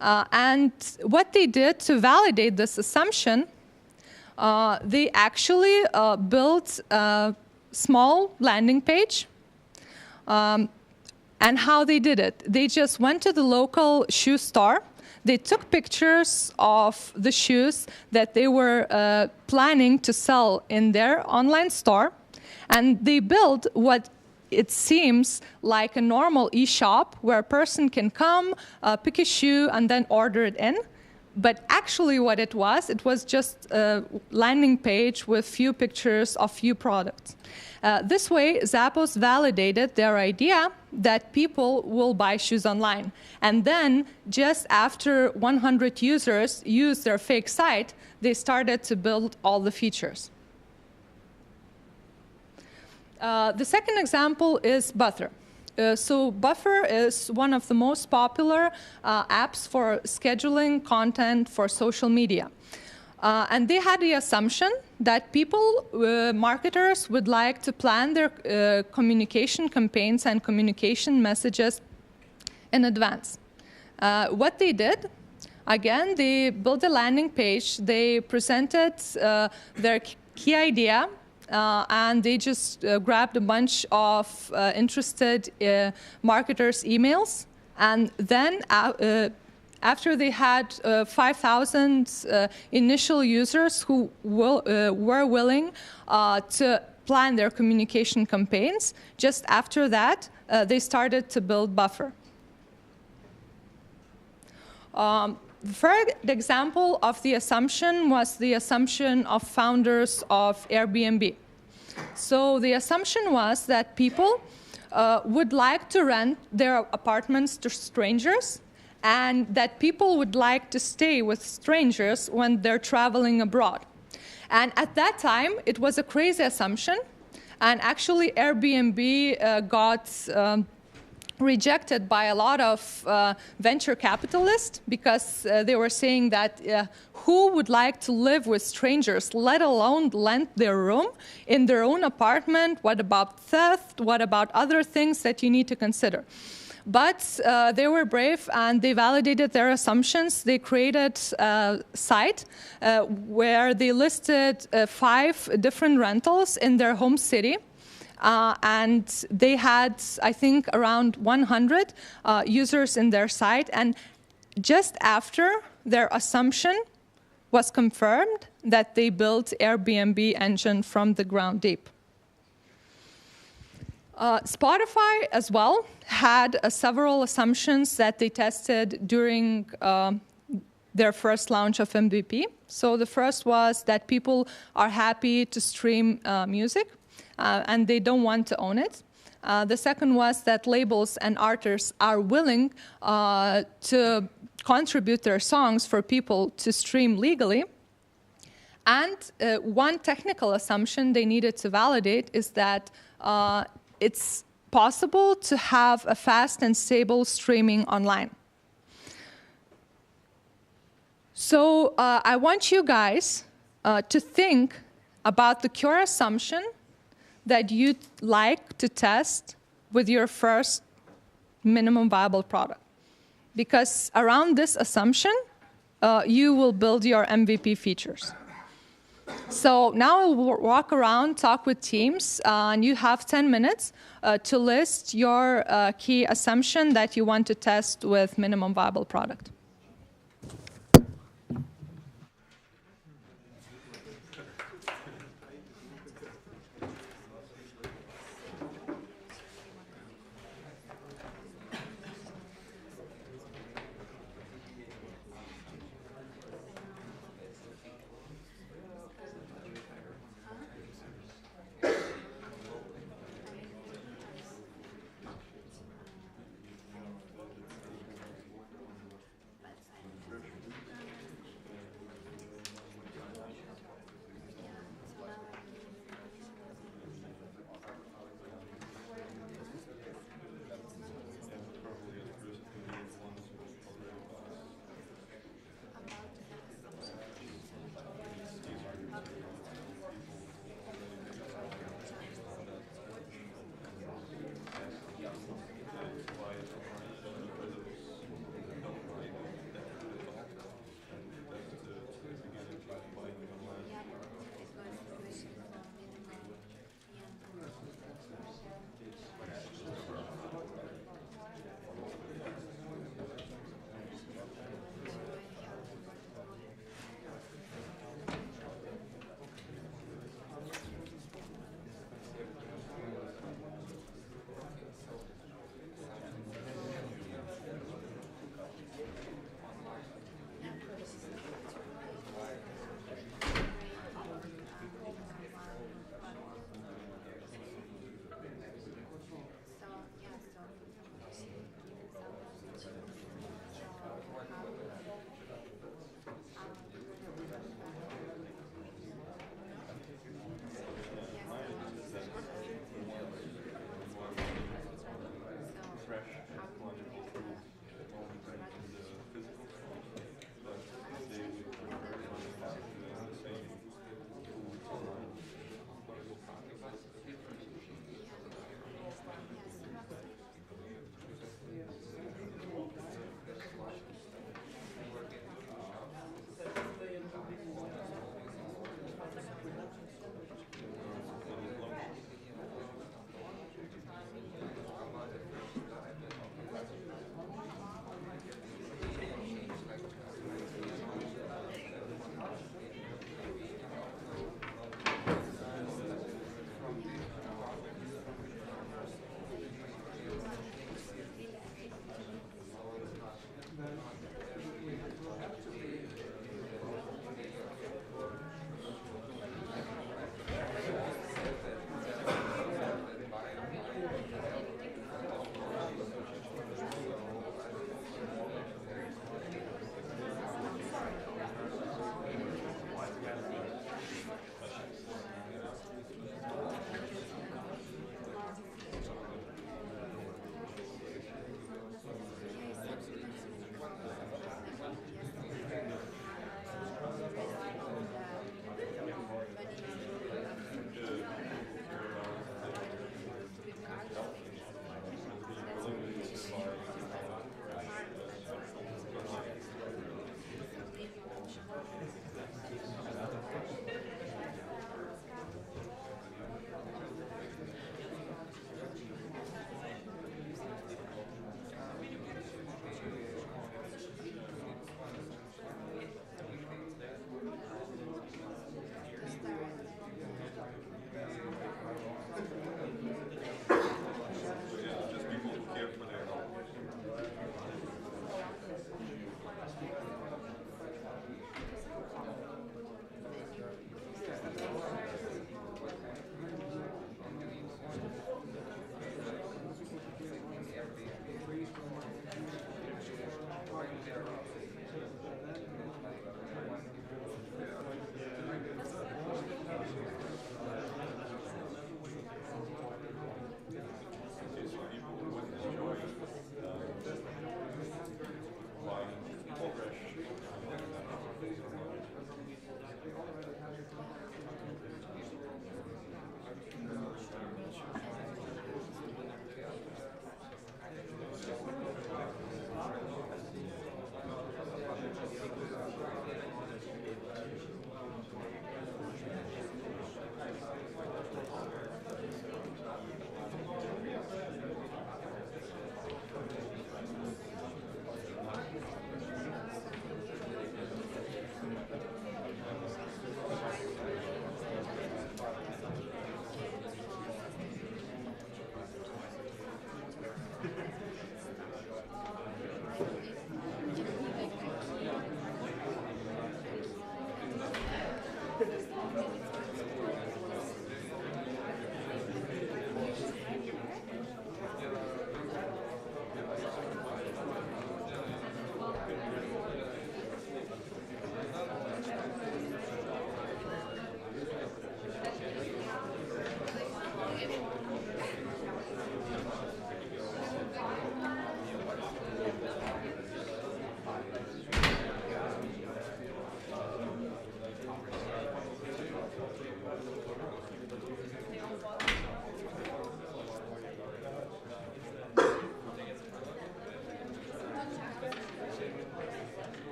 Speaker 1: And what they did to validate this assumption, they actually built a small landing page. And how they did it, they just went to the local shoe store. They took pictures of the shoes that they were planning to sell in their online store. And they built what it seems like a normal e-shop where a person can come, pick a shoe, and then order it in. But actually what it was just a landing page with few pictures of few products. This way, Zappos validated their idea that people will buy shoes online. And then, just after 100 users used their fake site, they started to build all the features. The second example is Buffer. So Buffer is one of the most popular apps for scheduling content for social media. And they had the assumption that people, marketers, would like to plan their communication campaigns and communication messages in advance. What they did, again, they built a landing page. They presented their key idea. And they just grabbed a bunch of interested marketers' emails. And then after they had 5,000 initial users who were willing to plan their communication campaigns, just after that, they started to build Buffer. The third example of the assumption was the assumption of founders of Airbnb. So the assumption was that people would like to rent their apartments to strangers, and that people would like to stay with strangers when they're traveling abroad. And at that time, it was a crazy assumption, and actually Airbnb got rejected by a lot of venture capitalists because they were saying that who would like to live with strangers, let alone rent their room in their own apartment? What about theft? What about other things that you need to consider? But they were brave and they validated their assumptions. They created a site where they listed 5 different rentals in their home city. And they had, I think, around 100 users in their site. And just after their assumption was confirmed that they built Airbnb engine from the ground deep. Spotify as well had several assumptions that they tested during their first launch of MVP. So the first was that people are happy to stream music and they don't want to own it. The second was that labels and artists are willing to contribute their songs for people to stream legally. And one technical assumption they needed to validate is that it's possible to have a fast and stable streaming online. So I want you guys to think about the core assumption that you'd like to test with your first minimum viable product. Because around this assumption, you will build your MVP features. So now we'll walk around, talk with teams, and you have 10 minutes to list your key assumption that you want to test with minimum viable product.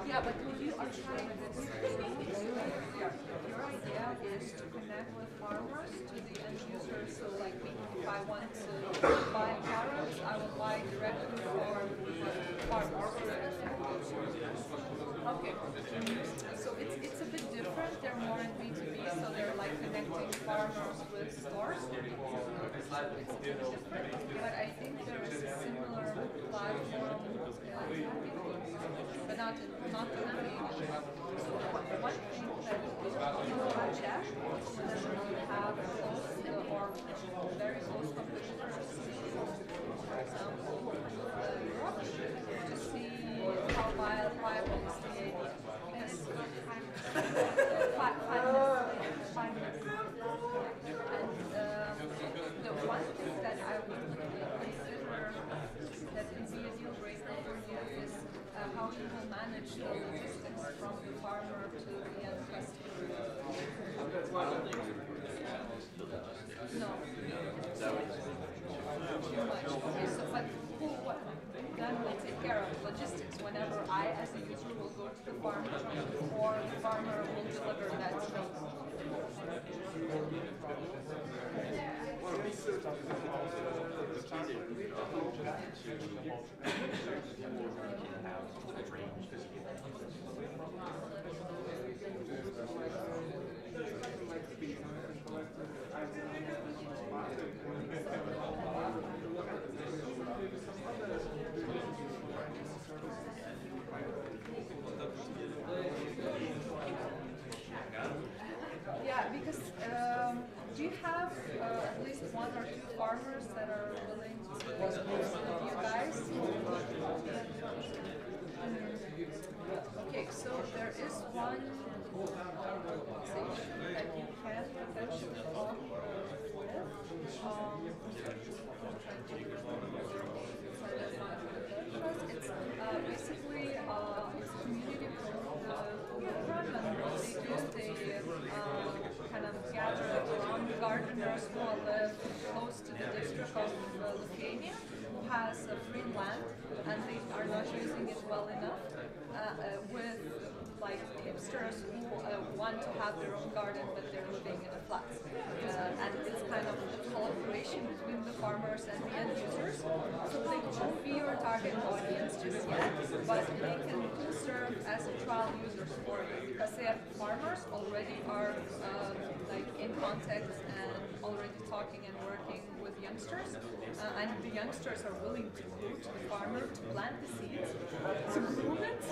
Speaker 1: Yeah, but you are trying this. Your idea is to connect with farmers to the end users. So, like me, if I want to buy carrots, I will buy directly from farmers. Okay. So it's a bit different. They're more in B2B, so they're like connecting farmers with stores. It's a bit different, but I think there is a similar platform, but not the navigation. So one thing that you check whenever you have close or very close competitors, for example, Europe, to see how viable is the idea. Yes. 5 minutes. And the one thing that I would consider that can be a deal breaker for you is how you will manage the logistics from the farmer to the end customer. No. Too much. Okay, so but what then will take care of logistics whenever I as a user will go to the farmer or the farmer will deliver that to me. Yeah, because do you have at least one or two farmers that are willing to work with you guys? Okay, so there is one organization that you can potentially talk with. It's basically it's a community program, and they kind of gather around gardeners who live close to the district of Lithuania, who has free land, and they are not using it well enough, with like hipsters who want to have their own garden but they're living in a flat. And it's kind of a collaboration between the farmers and the end users So they won't be your target audience just yet, but they can serve as a trial users for you because they are farmers already are like in contact and already talking and working with youngsters, and the youngsters are willing to go to the farmer to plant the seeds, to groom it.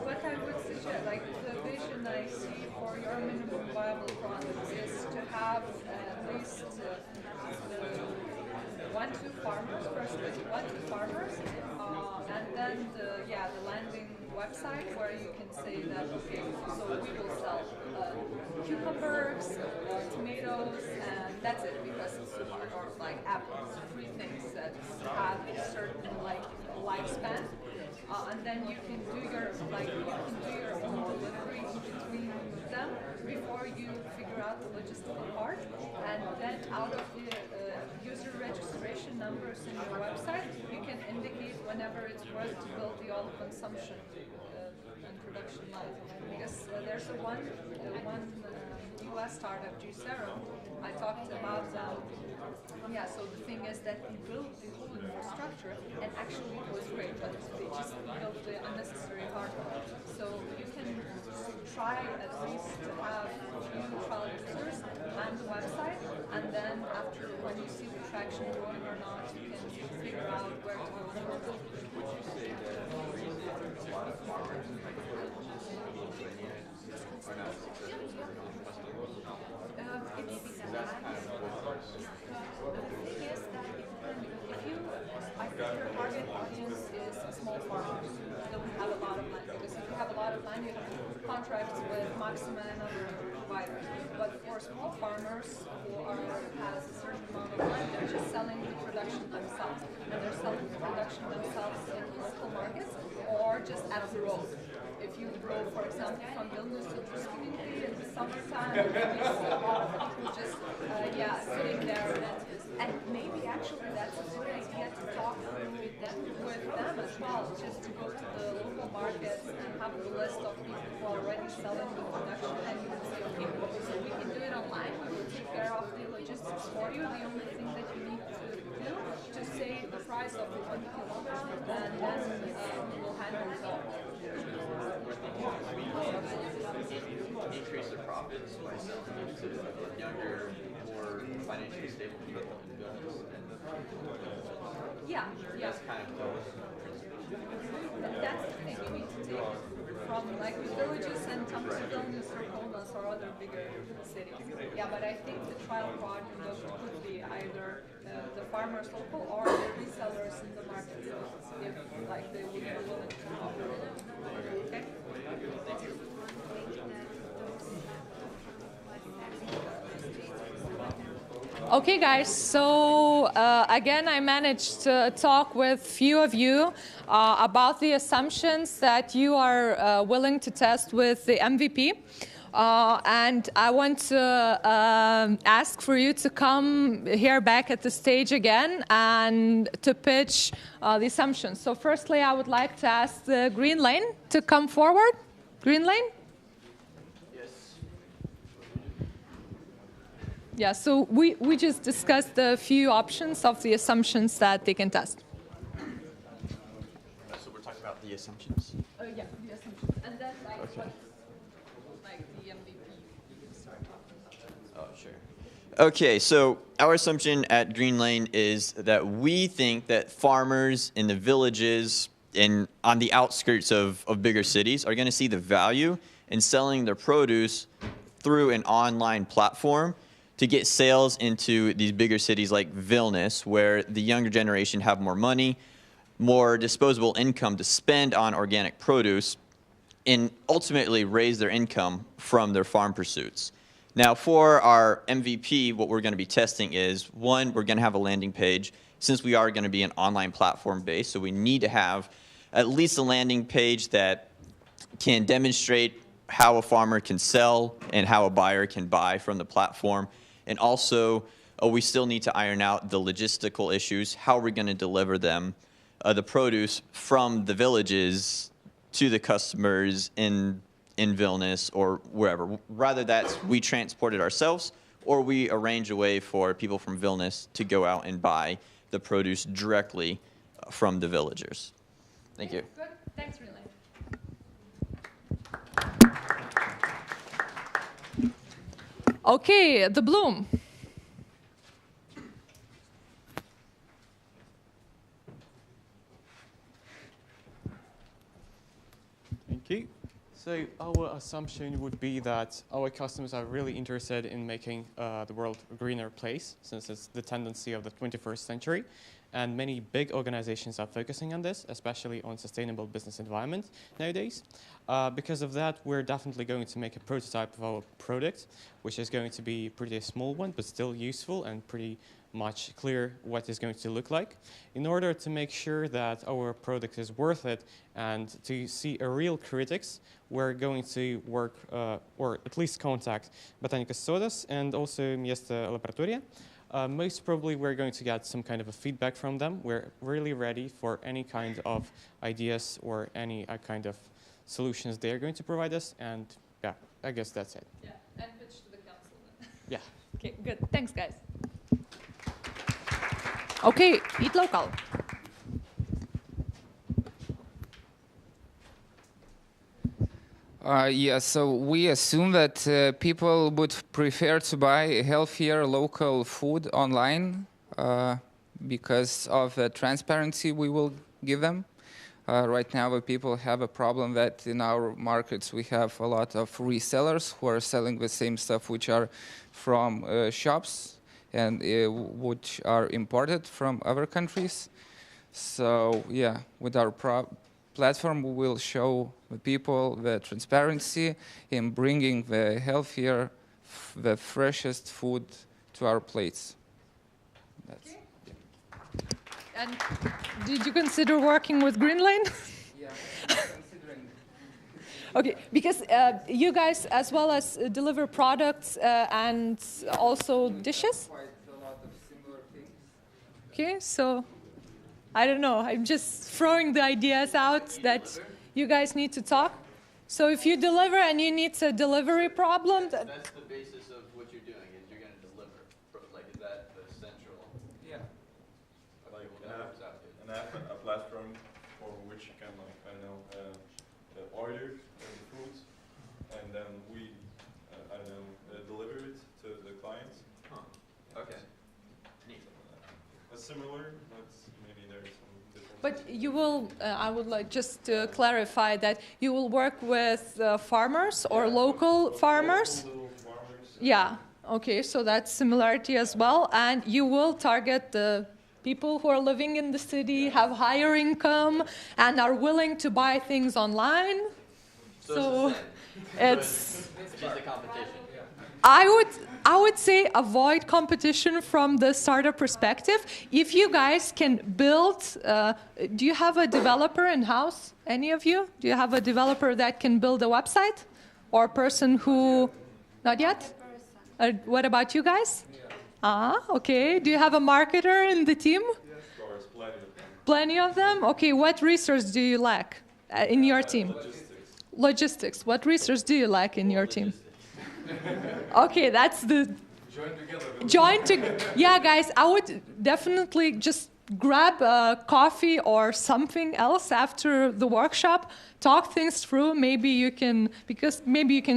Speaker 1: What I would suggest, like the vision I see for your minimum viable product is to have at least two farmers, firstly, two farmers, and then the landing website where you can say that, okay, so we will sell cucumbers, tomatoes, and that's it, because it's hard, or like apples, 3 things that have a certain like lifespan. And then you can do your own delivery between them before you figure out the logistical part. And then out of the user registration numbers in your website, you can indicate whenever it's worth to build the all consumption and production line. Because there's one US startup, Juicero. I talked about them. Yeah, so the thing is that they built the whole infrastructure, and actually it was great, but they just built the unnecessary hardware. So you can try at least to have trial users and the website, and then after, when you see the traction growing or not, you can figure out where to go further. I think your target audience is small farmers that don't have a lot of land, because if you have a lot of land, you have contracts with Maxima and other providers. But for small farmers who has a certain amount of land, they're just selling the production themselves, and they're selling the production themselves in local markets or just at the road. If you grow, for example, from Vilnius to Druskininkai in the summertime, there's a lot of people just sitting there, and maybe actually that's a good idea to talk with them as well, just to go to the local markets and have a list of people who are already selling the production, and you can say, okay, so we can do it online, we will take care of the logistics for you. The only thing that you need to do, to say the price of the 20 kilograms, and then we'll handle it all.
Speaker 5: Increase their profits by selling it to younger, more financially stable people in business.
Speaker 1: Yeah.
Speaker 5: That's kind of close.
Speaker 1: That's the thing you need to take from like the villages and come to Vilnius or Kaunas or other bigger cities. Yeah, but I think the trial product could be either the farmers local or the resellers in the market, if like they would be willing to offer it. Okay? Thank you. Okay, guys, so again, I managed to talk with few of you about the assumptions that you are willing to test with the MVP. And I want to ask for you to come here back at the stage again and to pitch the assumptions. So firstly, I would like to ask the Green Lane to come forward. Green Lane? Yeah, so we just discussed a few options of the assumptions that they can test.
Speaker 5: So we're talking about the assumptions?
Speaker 1: Yeah, the assumptions. And then like, okay. Like the MVP, you can start talking about that.
Speaker 5: Oh, sure. Okay, so our assumption at Green Lane is that we think that farmers in the villages and on the outskirts of bigger cities are going to see the value in selling their produce through an online platform to get sales into these bigger cities like Vilnius, where the younger generation have more money, more disposable income to spend on organic produce, and ultimately raise their income from their farm pursuits. Now, for our MVP, what we're going to be testing is, one, we're going to have a landing page, since we are going to be an online platform based, so we need to have at least a landing page that can demonstrate how a farmer can sell and how a buyer can buy from the platform. And also, we still need to iron out the logistical issues. How are we going to deliver them, the produce from the villages to the customers in Vilnius or wherever? Rather that we transport it ourselves, or we arrange a way for people from Vilnius to go out and buy the produce directly from the villagers. Thank you.
Speaker 1: Good. Thanks, Relay. Okay, the Bloom.
Speaker 6: Thank you. So our assumption would be that our customers are really interested in making the world a greener place, since it's the tendency of the 21st century. And many big organizations are focusing on this, especially on sustainable business environment nowadays. Because of that, we're definitely going to make a prototype of our product, which is going to be a pretty small one, but still useful and pretty much clear what it's going to look like. In order to make sure that our product is worth it and to see a real critics, we're going to work, or at least contact Botanicas Sodas and also Miesta Laboratoria. Most probably we're going to get some kind of a feedback from them. We're really ready for any kind of ideas or any kind of solutions they're going to provide us. And yeah, I guess that's it.
Speaker 1: Yeah, and pitch to the council then.
Speaker 6: Yeah.
Speaker 1: Okay, good. Thanks, guys. Okay, eat local.
Speaker 8: Yeah, so we assume that people would prefer to buy healthier local food online because of the transparency we will give them. Right now, people have a problem that in our markets we have a lot of resellers who are selling the same stuff which are from shops and which are imported from other countries. So yeah, with our platform, we will show the people the transparency in bringing the healthier, the freshest food to our plates. That's,
Speaker 1: okay. Yeah. And did you consider working with Green Lane?
Speaker 8: Yeah, I'm considering.
Speaker 1: Okay, because you guys as well as deliver products and also dishes?
Speaker 8: Quite a lot of similar things.
Speaker 1: Okay, so I don't know. I'm just throwing the ideas out that you guys need to talk. So if you deliver and you need a delivery problem...
Speaker 5: That's the basis of what you're doing, is you're going to deliver. Like, is that the central?
Speaker 8: Yeah.
Speaker 9: Like an app, a platform for which you can, like, I don't know, order the food, and then we, I don't know, deliver it to the clients.
Speaker 5: Huh. Okay. Neat.
Speaker 9: It's similar, but maybe there's some differences.
Speaker 1: But you will, I would like just to clarify that you will work with farmers or local farmers?
Speaker 9: Local farmers.
Speaker 1: Yeah, okay, so that's similarity as well. And you will target the people who are living in the city, have higher income, and are willing to buy things online. So it's
Speaker 5: just a competition.
Speaker 1: I would say avoid competition from the startup perspective. If you guys can build, do you have a developer in-house, any of you? Do you have a developer that can build a website? Or a person who, not yet? What about you guys? Okay. Do you have a marketer in the team?
Speaker 9: Yes, of course, plenty of them.
Speaker 1: Plenty of them? Okay, what resource do you lack in your team? Logistics. What resource do you lack in your team? Okay, that's the...
Speaker 9: Join together.
Speaker 1: Yeah, guys, I would definitely just grab a coffee or something else after the workshop, talk things through. Maybe you can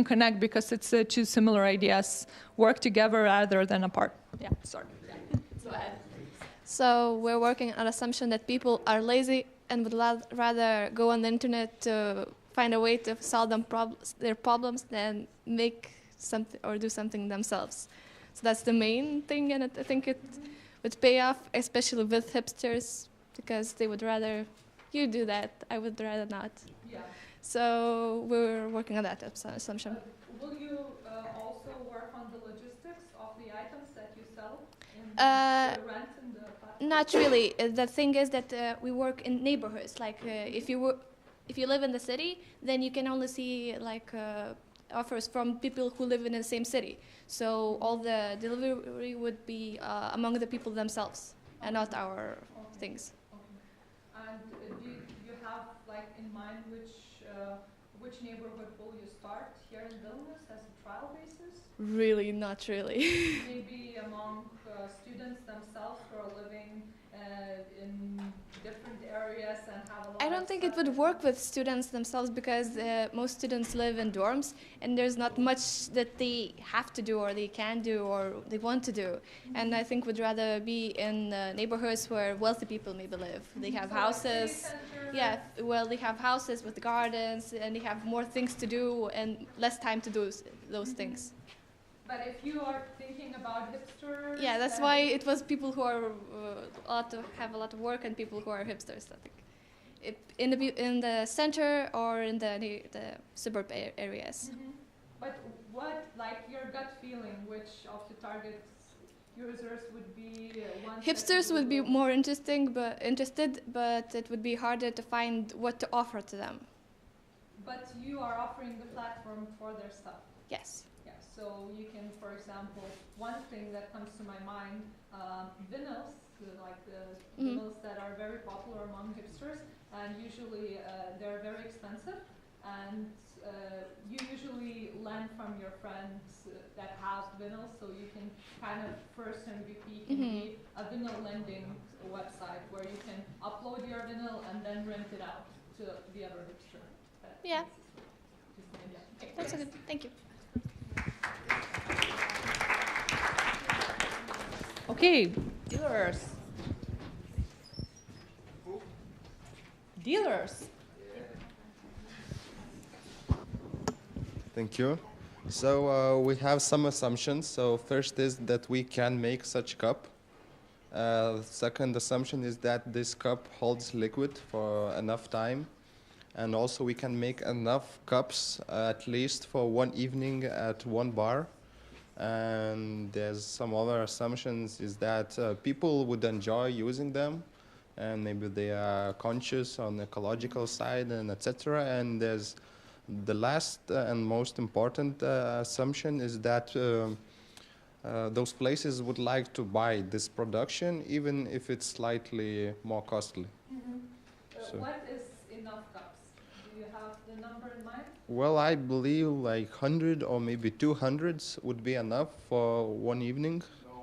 Speaker 1: connect because it's two similar ideas. Work together rather than apart. Yeah, sorry. Yeah. Go ahead.
Speaker 3: So we're working on assumption that people are lazy and would rather go on the internet to find a way to solve their problems than make something or do something themselves. So that's the main thing, and I think it would pay off, especially with hipsters, because they would rather you do that. I would rather not.
Speaker 1: Yeah.
Speaker 3: So we're working on that assumption.
Speaker 1: Will you also work on the logistics of the items that you sell in the rent and the platform?
Speaker 3: Not really. The thing is that we work in neighborhoods. Like if you live in the city, then you can only see like offers from people who live in the same city. So all the delivery would be among the people themselves and not our things.
Speaker 1: Okay. And do you have like in mind which neighborhood will you start here in Vilnius as a trial basis?
Speaker 3: Really, not really.
Speaker 1: Maybe among students themselves who are living in different areas and have a lot
Speaker 3: I don't think it would work with students themselves because most students live in dorms and there's not much that they have to do or they can do or they want to do. Mm-hmm. And I think would rather be in neighborhoods where wealthy people maybe live. They have houses. Yeah, well, they have houses with gardens and they have more things to do and less time to do those things.
Speaker 1: But if you are thinking about hipsters...
Speaker 3: Yeah, that's why it was people who are have a lot of work and people who are hipsters, I think. In the center or in the suburb areas. Mm-hmm.
Speaker 1: But what, like your gut feeling, which of the target users would be ones
Speaker 3: hipsters would be more interested, but it would be harder to find what to offer to them.
Speaker 1: But you are offering the platform for their stuff.
Speaker 3: Yes.
Speaker 1: So you can, for example, one thing that comes to my mind, vinyls, like the vinyls that are very popular among hipsters, and usually they're very expensive, and you usually lend from your friends that have vinyls, so you can kind of first MVP can be a vinyl lending website where you can upload your vinyl and then rent it out to the other hipster.
Speaker 3: Yeah.
Speaker 1: Okay,
Speaker 3: that's good. Thank you.
Speaker 1: Okay, dealers. Dealers.
Speaker 2: Thank you. So we have some assumptions. So first is that we can make such cup. Second assumption is that this cup holds liquid for enough time. And also we can make enough cups at least for one evening at one bar. And there's some other assumptions is that people would enjoy using them and maybe they are conscious on the ecological side and etc. And there's the last and most important assumption is that those places would like to buy this production even if it's slightly more costly.
Speaker 1: So what is enough cups? Do you have the number in mind?
Speaker 2: Well, I believe like 100 or maybe 200s would be enough for one evening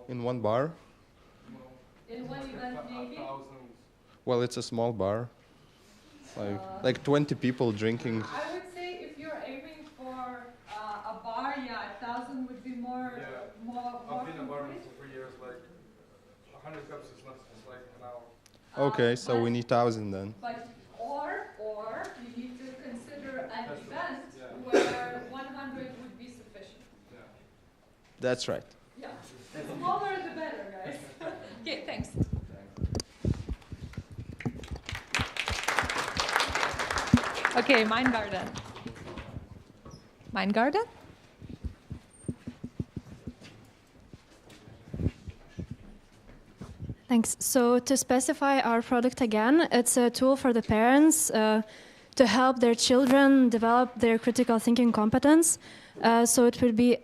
Speaker 2: in one bar.
Speaker 1: In one event, maybe?
Speaker 2: Well, it's a small bar, like 20 people drinking.
Speaker 1: I would say if you're aiming for a bar, 1,000 would be more.
Speaker 9: Yeah.
Speaker 1: more
Speaker 9: I've been in a bar for 3 years. Like 100 cups is less than like an hour.
Speaker 2: Okay, so we need 1,000 then.
Speaker 1: But or you need to consider an event where 100 would be sufficient.
Speaker 9: Yeah.
Speaker 2: That's right.
Speaker 1: Yeah, the smaller the better, guys. Okay, thanks. Okay, Mind Garden. Mind Garden?
Speaker 7: Thanks. So to specify our product again, it's a tool for the parents to help their children develop their critical thinking competence. So it will be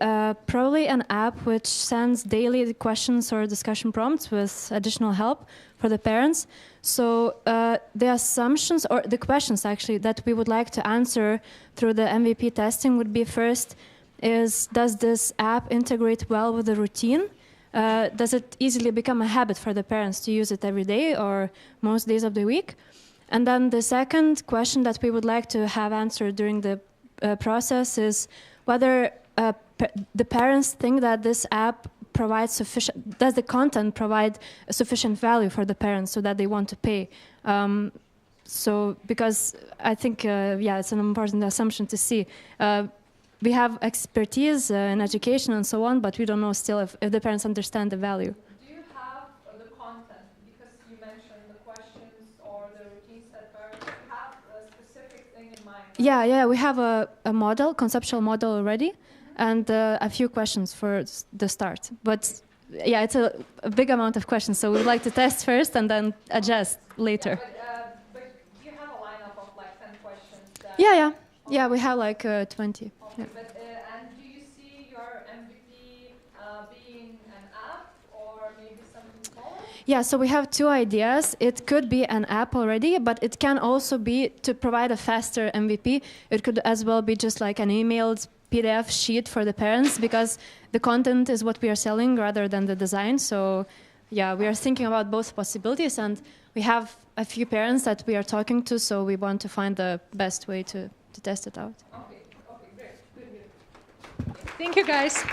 Speaker 7: probably an app which sends daily questions or discussion prompts with additional help for the parents. So the assumptions or the questions actually that we would like to answer through the MVP testing would be first is, does this app integrate well with the routine? does it easily become a habit for the parents to use it every day or most days of the week? And then the second question that we would like to have answered during the process is whether the parents think that this app provides sufficient, does the content provide a sufficient value for the parents so that they want to pay? So, because I think, yeah, it's an important assumption to see. We have expertise in education and so on, but we don't know still if the parents understand the value.
Speaker 1: Do you have the content? Because you mentioned the questions or the routines that parents, do you have a specific thing in mind?
Speaker 7: Yeah, we have a model, conceptual model already, and a few questions for the start. But yeah, it's a big amount of questions, so we'd like to test first and then adjust later.
Speaker 1: Yeah, but do you have a lineup of like 10 questions?
Speaker 7: Yeah, we have like 20.
Speaker 1: Okay,
Speaker 7: Yeah.
Speaker 1: but, and do you see your MVP being an app or maybe something smaller?
Speaker 7: Yeah, so we have two ideas. It could be an app already, but it can also be to provide a faster MVP. It could as well be just like an emailed PDF sheet for the parents, because the content is what we are selling rather than the design. So yeah, we are thinking about both possibilities, and we have a few parents that we are talking to, so we want to find the best way to test it out.
Speaker 1: Okay, great. Good. Thank you, guys.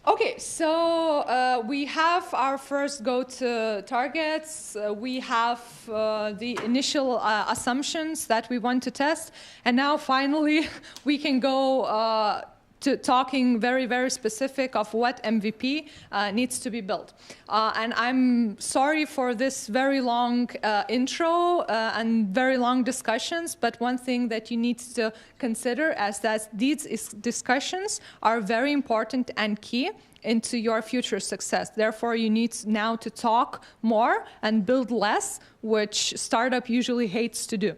Speaker 1: Okay, so we have our first go-to targets. We have the initial assumptions that we want to test. And now, finally, we can go to talking very, very specific of what MVP needs to be built. And I'm sorry for this very long intro and very long discussions, but one thing that you need to consider is that these discussions are very important and key into your future success. Therefore, you need now to talk more and build less, which startup usually hates to do.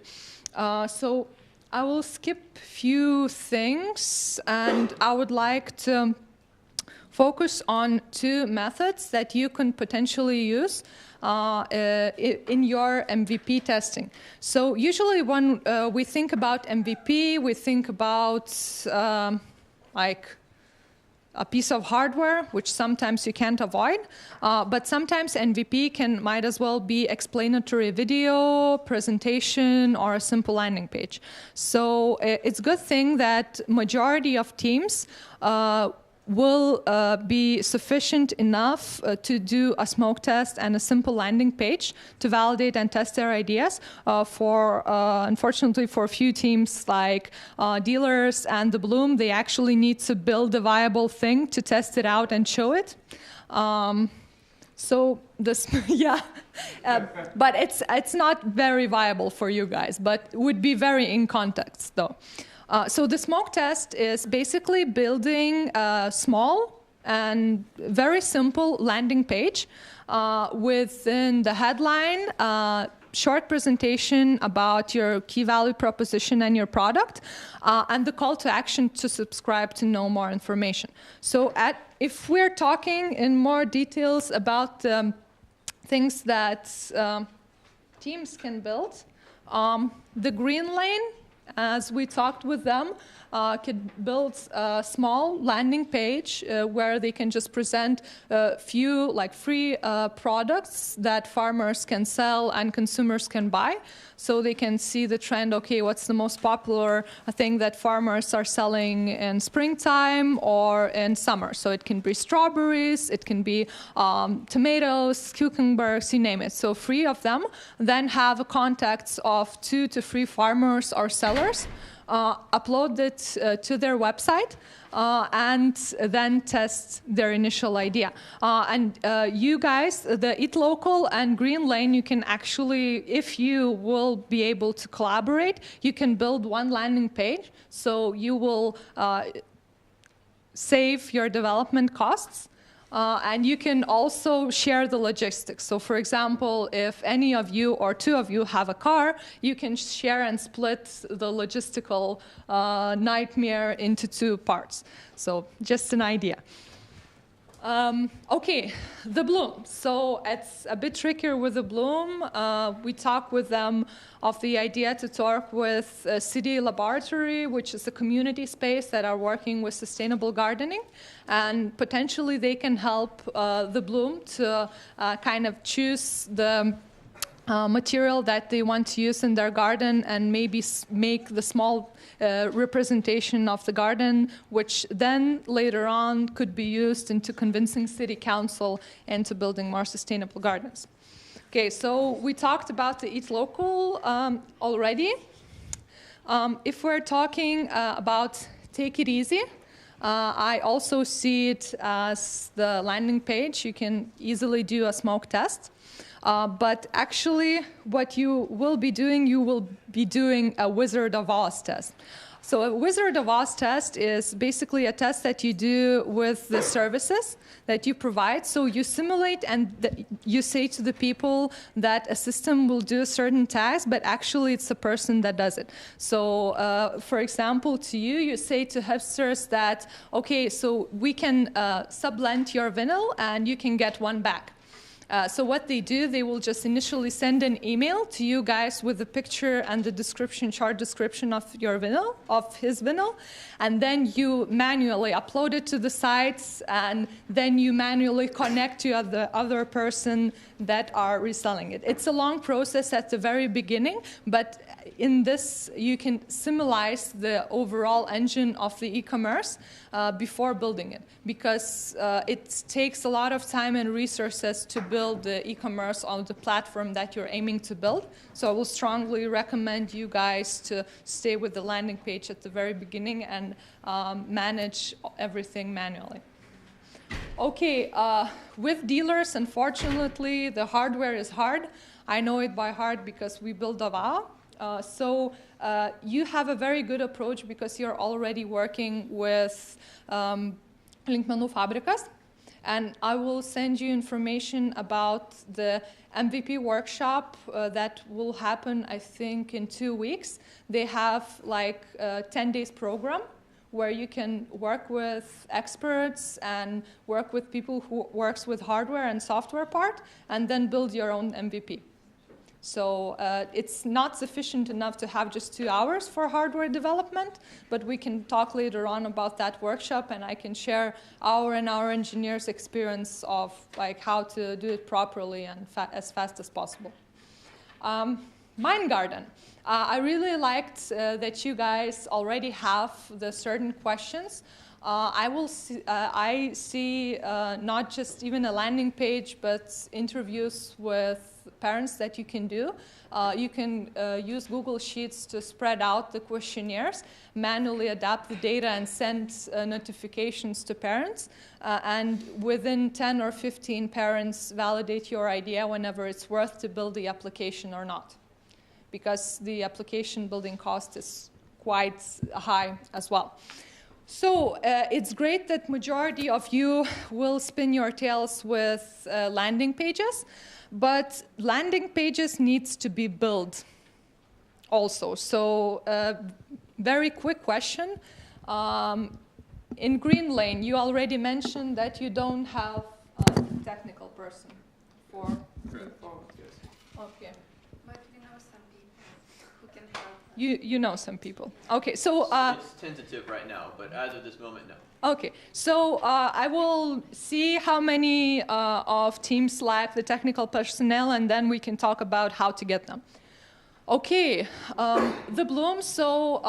Speaker 1: So I will skip few things, and I would like to focus on two methods that you can potentially use in your MVP testing. So usually when we think about MVP, we think about like a piece of hardware, which sometimes you can't avoid, but sometimes MVP might as well be explanatory video, presentation, or a simple landing page. So it's a good thing that majority of teams will be sufficient enough to do a smoke test and a simple landing page to validate and test their ideas. Unfortunately, for a few teams like dealers and the Bloom, they actually need to build a viable thing to test it out and show it. So this, yeah, but it's not very viable for you guys, but would be very in context though. So the smoke test is basically building a small and very simple landing page within the headline, short presentation about your key value proposition and your product, and the call to action to subscribe to know more information. So if we're talking in more details about things that teams can build, the green lane, as we talked with them, could build a small landing page where they can just present a few like free products that farmers can sell and consumers can buy. So they can see the trend, okay, what's the most popular thing that farmers are selling in springtime or in summer. So it can be strawberries, it can be tomatoes, cucumbers, you name it. So free of them, then have contacts of 2 to 3 farmers or sellers, upload it to their website, and then test their initial idea. And you guys, the Eat Local and Green Lane, you can actually, if you will be able to collaborate, you can build one landing page. So you will save your development costs. And you can also share the logistics. So for example, if any of you or 2 of you have a car, you can share and split the logistical nightmare into 2 parts. So just an idea. Okay, the bloom. So it's a bit trickier with the bloom. We talk with them of the idea to talk with City Laboratory, which is a community space that are working with sustainable gardening. And potentially they can help the bloom to kind of choose the material that they want to use in their garden and maybe make the small representation of the garden, which then later on could be used into convincing city council into building more sustainable gardens. Okay, so we talked about the Eat Local already. If we're talking about Take It Easy, I also see it as the landing page. You can easily do a smoke test. But actually, what you will be doing a Wizard of Oz test. So a Wizard of Oz test is basically a test that you do with the services that you provide. So you simulate and you say to the people that a system will do a certain task, but actually it's a person that does it. So for example, to you say to hipsters that, okay, so we can sublend your vinyl and you can get one back. So what they do, they will just initially send an email to you guys with the picture and the description, short description of your vinyl, of his vinyl, and then you manually upload it to the sites, and then you manually connect to the other person that are reselling it. It's a long process at the very beginning, but in this you can symbolize the overall engine of the e-commerce before building it, because it takes a lot of time and resources to build the e-commerce on the platform that you're aiming to build. So I will strongly recommend you guys to stay with the landing page at the very beginning and manage everything manually. Okay, with dealers, unfortunately, the hardware is hard. I know it by heart because we build Ovao. So you have a very good approach because you're already working with linkmenų fabrikas. And I will send you information about the MVP workshop that will happen, I think, in 2 weeks. They have like a 10 days program where you can work with experts and work with people who works with hardware and software part, and then build your own MVP. So it's not sufficient enough to have just 2 hours for hardware development, but we can talk later on about that workshop, and I can share our engineers' experience of like how to do it properly and as fast as possible. Mind Garden. I really liked that you guys already have the certain questions. I see not just even a landing page, but interviews with parents that you can do. You can use Google Sheets to spread out the questionnaires, manually adapt the data and send notifications to parents, and within 10 or 15 parents validate your idea whenever it's worth to build the application or not, because the application building cost is quite high as well. So it's great that majority of you will spin your tails with landing pages, but landing pages needs to be built also. So very quick question. In Green Lane, you already mentioned that you don't have a technical person for okay.
Speaker 10: But we know some people who can help.
Speaker 1: You know some people. Okay, so
Speaker 5: it's tentative right now, but as of this moment, no.
Speaker 1: Okay, so I will see how many of teams lack the technical personnel, and then we can talk about how to get them. Okay, the Bloom, so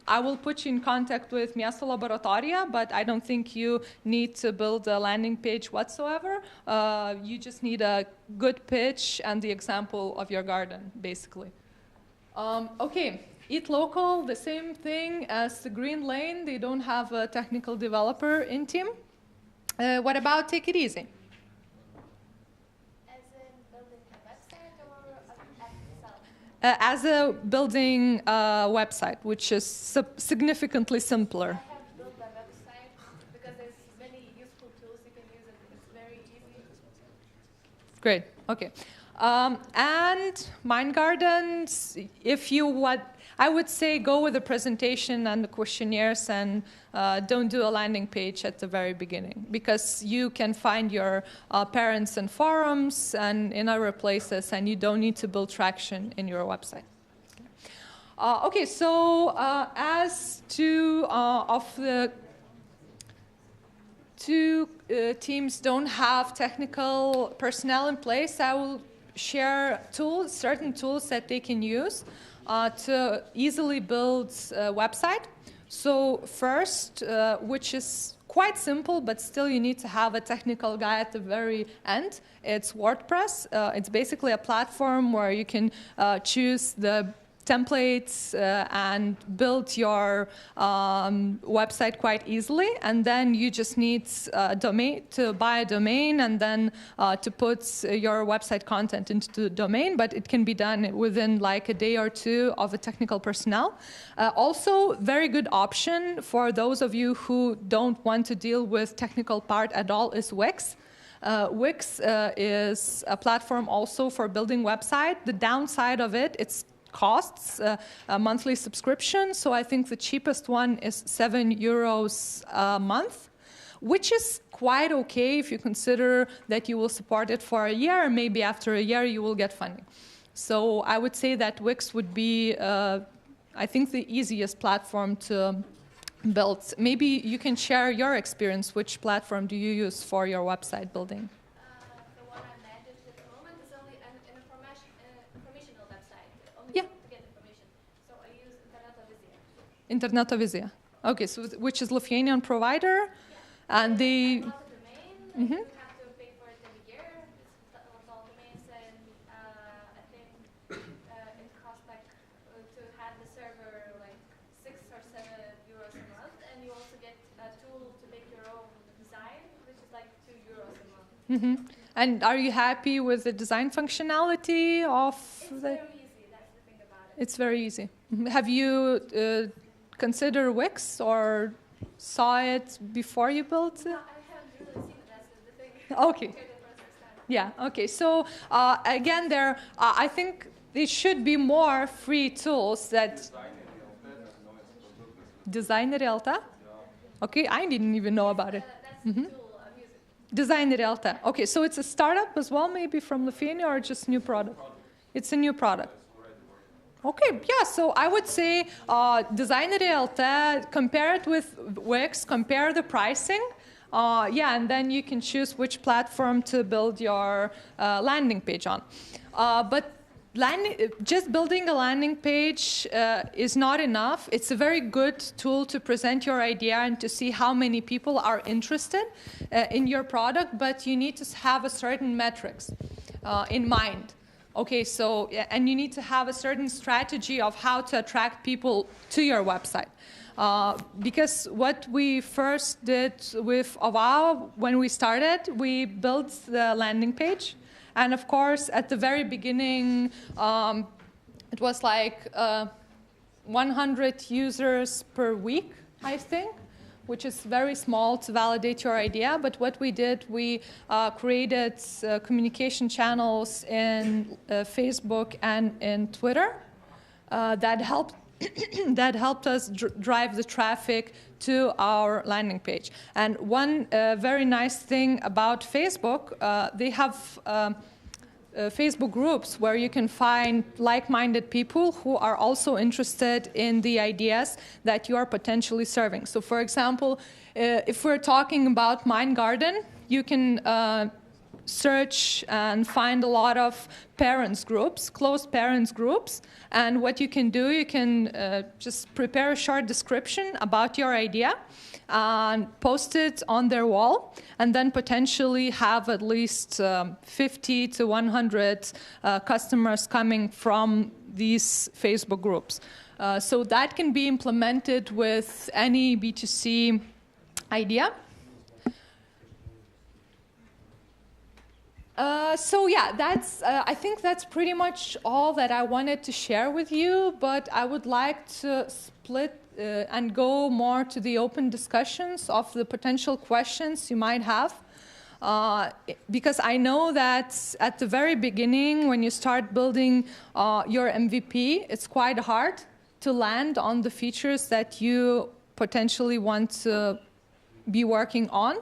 Speaker 1: I will put you in contact with Miesto Laboratorija, but I don't think you need to build a landing page whatsoever. You just need a good pitch and the example of your garden, basically. Okay. Eat Local, the same thing as the Green Lane. They don't have a technical developer in team. What about Take It Easy?
Speaker 3: As in building a website or an app itself?
Speaker 1: As a building website, which is significantly simpler.
Speaker 3: I have built a website because there's many useful tools you can use and it's very easy.
Speaker 1: Great, okay. And Mind Gardens, if you would, I would say go with the presentation and the questionnaires and don't do a landing page at the very beginning, because you can find your parents in forums and in other places, and you don't need to build traction in your website. Okay, so as two of the two teams don't have technical personnel in place, I will share tools, certain tools that they can use to easily build a website. So first, which is quite simple, but still you need to have a technical guy at the very end, it's WordPress. It's basically a platform where you can choose the templates and build your website quite easily, and then you just need a domain to buy a domain, and then to put your website content into the domain. But it can be done within like a day or two of a technical personnel. Also, very good option for those of you who don't want to deal with technical part at all is Wix. Wix is a platform also for building website. The downside of it, it's costs a monthly subscription. So I think the cheapest one is €7 a month, which is quite okay if you consider that you will support it for a year, and maybe after a year you will get funding. So I would say that Wix would be, I think, the easiest platform to build. Maybe you can share your experience. Which platform do you use for your website building?
Speaker 3: The one I manage at the moment is only an informational website. Only
Speaker 1: Yeah.
Speaker 3: to get information. So I use
Speaker 1: Internetavizija. Okay, so which is Lithuanian provider,
Speaker 3: yeah.
Speaker 1: and they.
Speaker 3: I bought a domain. You have to pay for it every year. It's all domains, and I think it costs like to have the server like €6 or €7 a month, and you also get a tool to make your own design, which is like €2 a month.
Speaker 1: And are you happy with the design functionality of
Speaker 3: It's
Speaker 1: the?
Speaker 3: very easy. That's the thing about it.
Speaker 1: It's very easy. Have you considered Wix or saw it before you built it?
Speaker 3: No, I haven't really seen it. That's the thing.
Speaker 1: Okay.
Speaker 3: Compared to the first time.
Speaker 1: Yeah. Okay. So again, there, I think there should be more free tools that. Designer Realta? Okay, I didn't even know about it.
Speaker 3: That's the tool I'm using.
Speaker 1: Designer Realta. Okay, so it's a startup as well, maybe from Lithuania, or just new product? It's a new product. Okay, yeah, so I would say Designer Realta, compare it with Wix, compare the pricing. Yeah, and then you can choose which platform to build your landing page on. But just building a landing page is not enough. It's a very good tool to present your idea and to see how many people are interested in your product, but you need to have a certain metrics in mind. Okay, so, and you need to have a certain strategy of how to attract people to your website. Because what we first did with Ovao, when we started, we built the landing page. And of course, at the very beginning, it was like 100 users per week, I think, which is very small to validate your idea. But what we did, we created communication channels in Facebook and in Twitter that helped that helped us drive the traffic to our landing page. And one very nice thing about Facebook, they have Facebook groups where you can find like-minded people who are also interested in the ideas that you are potentially serving. So for example, if we're talking about Mind Garden, you can search and find a lot of parents groups, close parents groups. And what you can do, you can just prepare a short description about your idea and post it on their wall, and then potentially have at least 50 to 100 customers coming from these Facebook groups. So that can be implemented with any B2C idea. So yeah, that's, I think that's pretty much all that I wanted to share with you, but I would like to split and go more to the open discussions of the potential questions you might have. because I know that at the very beginning, when you start building your MVP, it's quite hard to land on the features that you potentially want to be working on.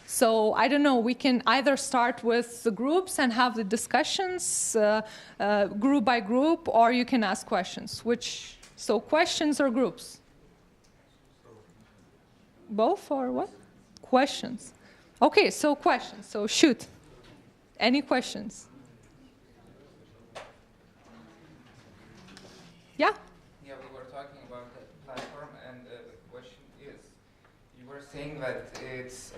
Speaker 1: So I don't know, we can either start with the groups and have the discussions group by group, or you can ask questions. So questions or groups? Both or what? Questions. Okay, so questions. So shoot. Any questions? Yeah?
Speaker 8: Yeah, we were talking about the platform, and the question is, you were saying that it's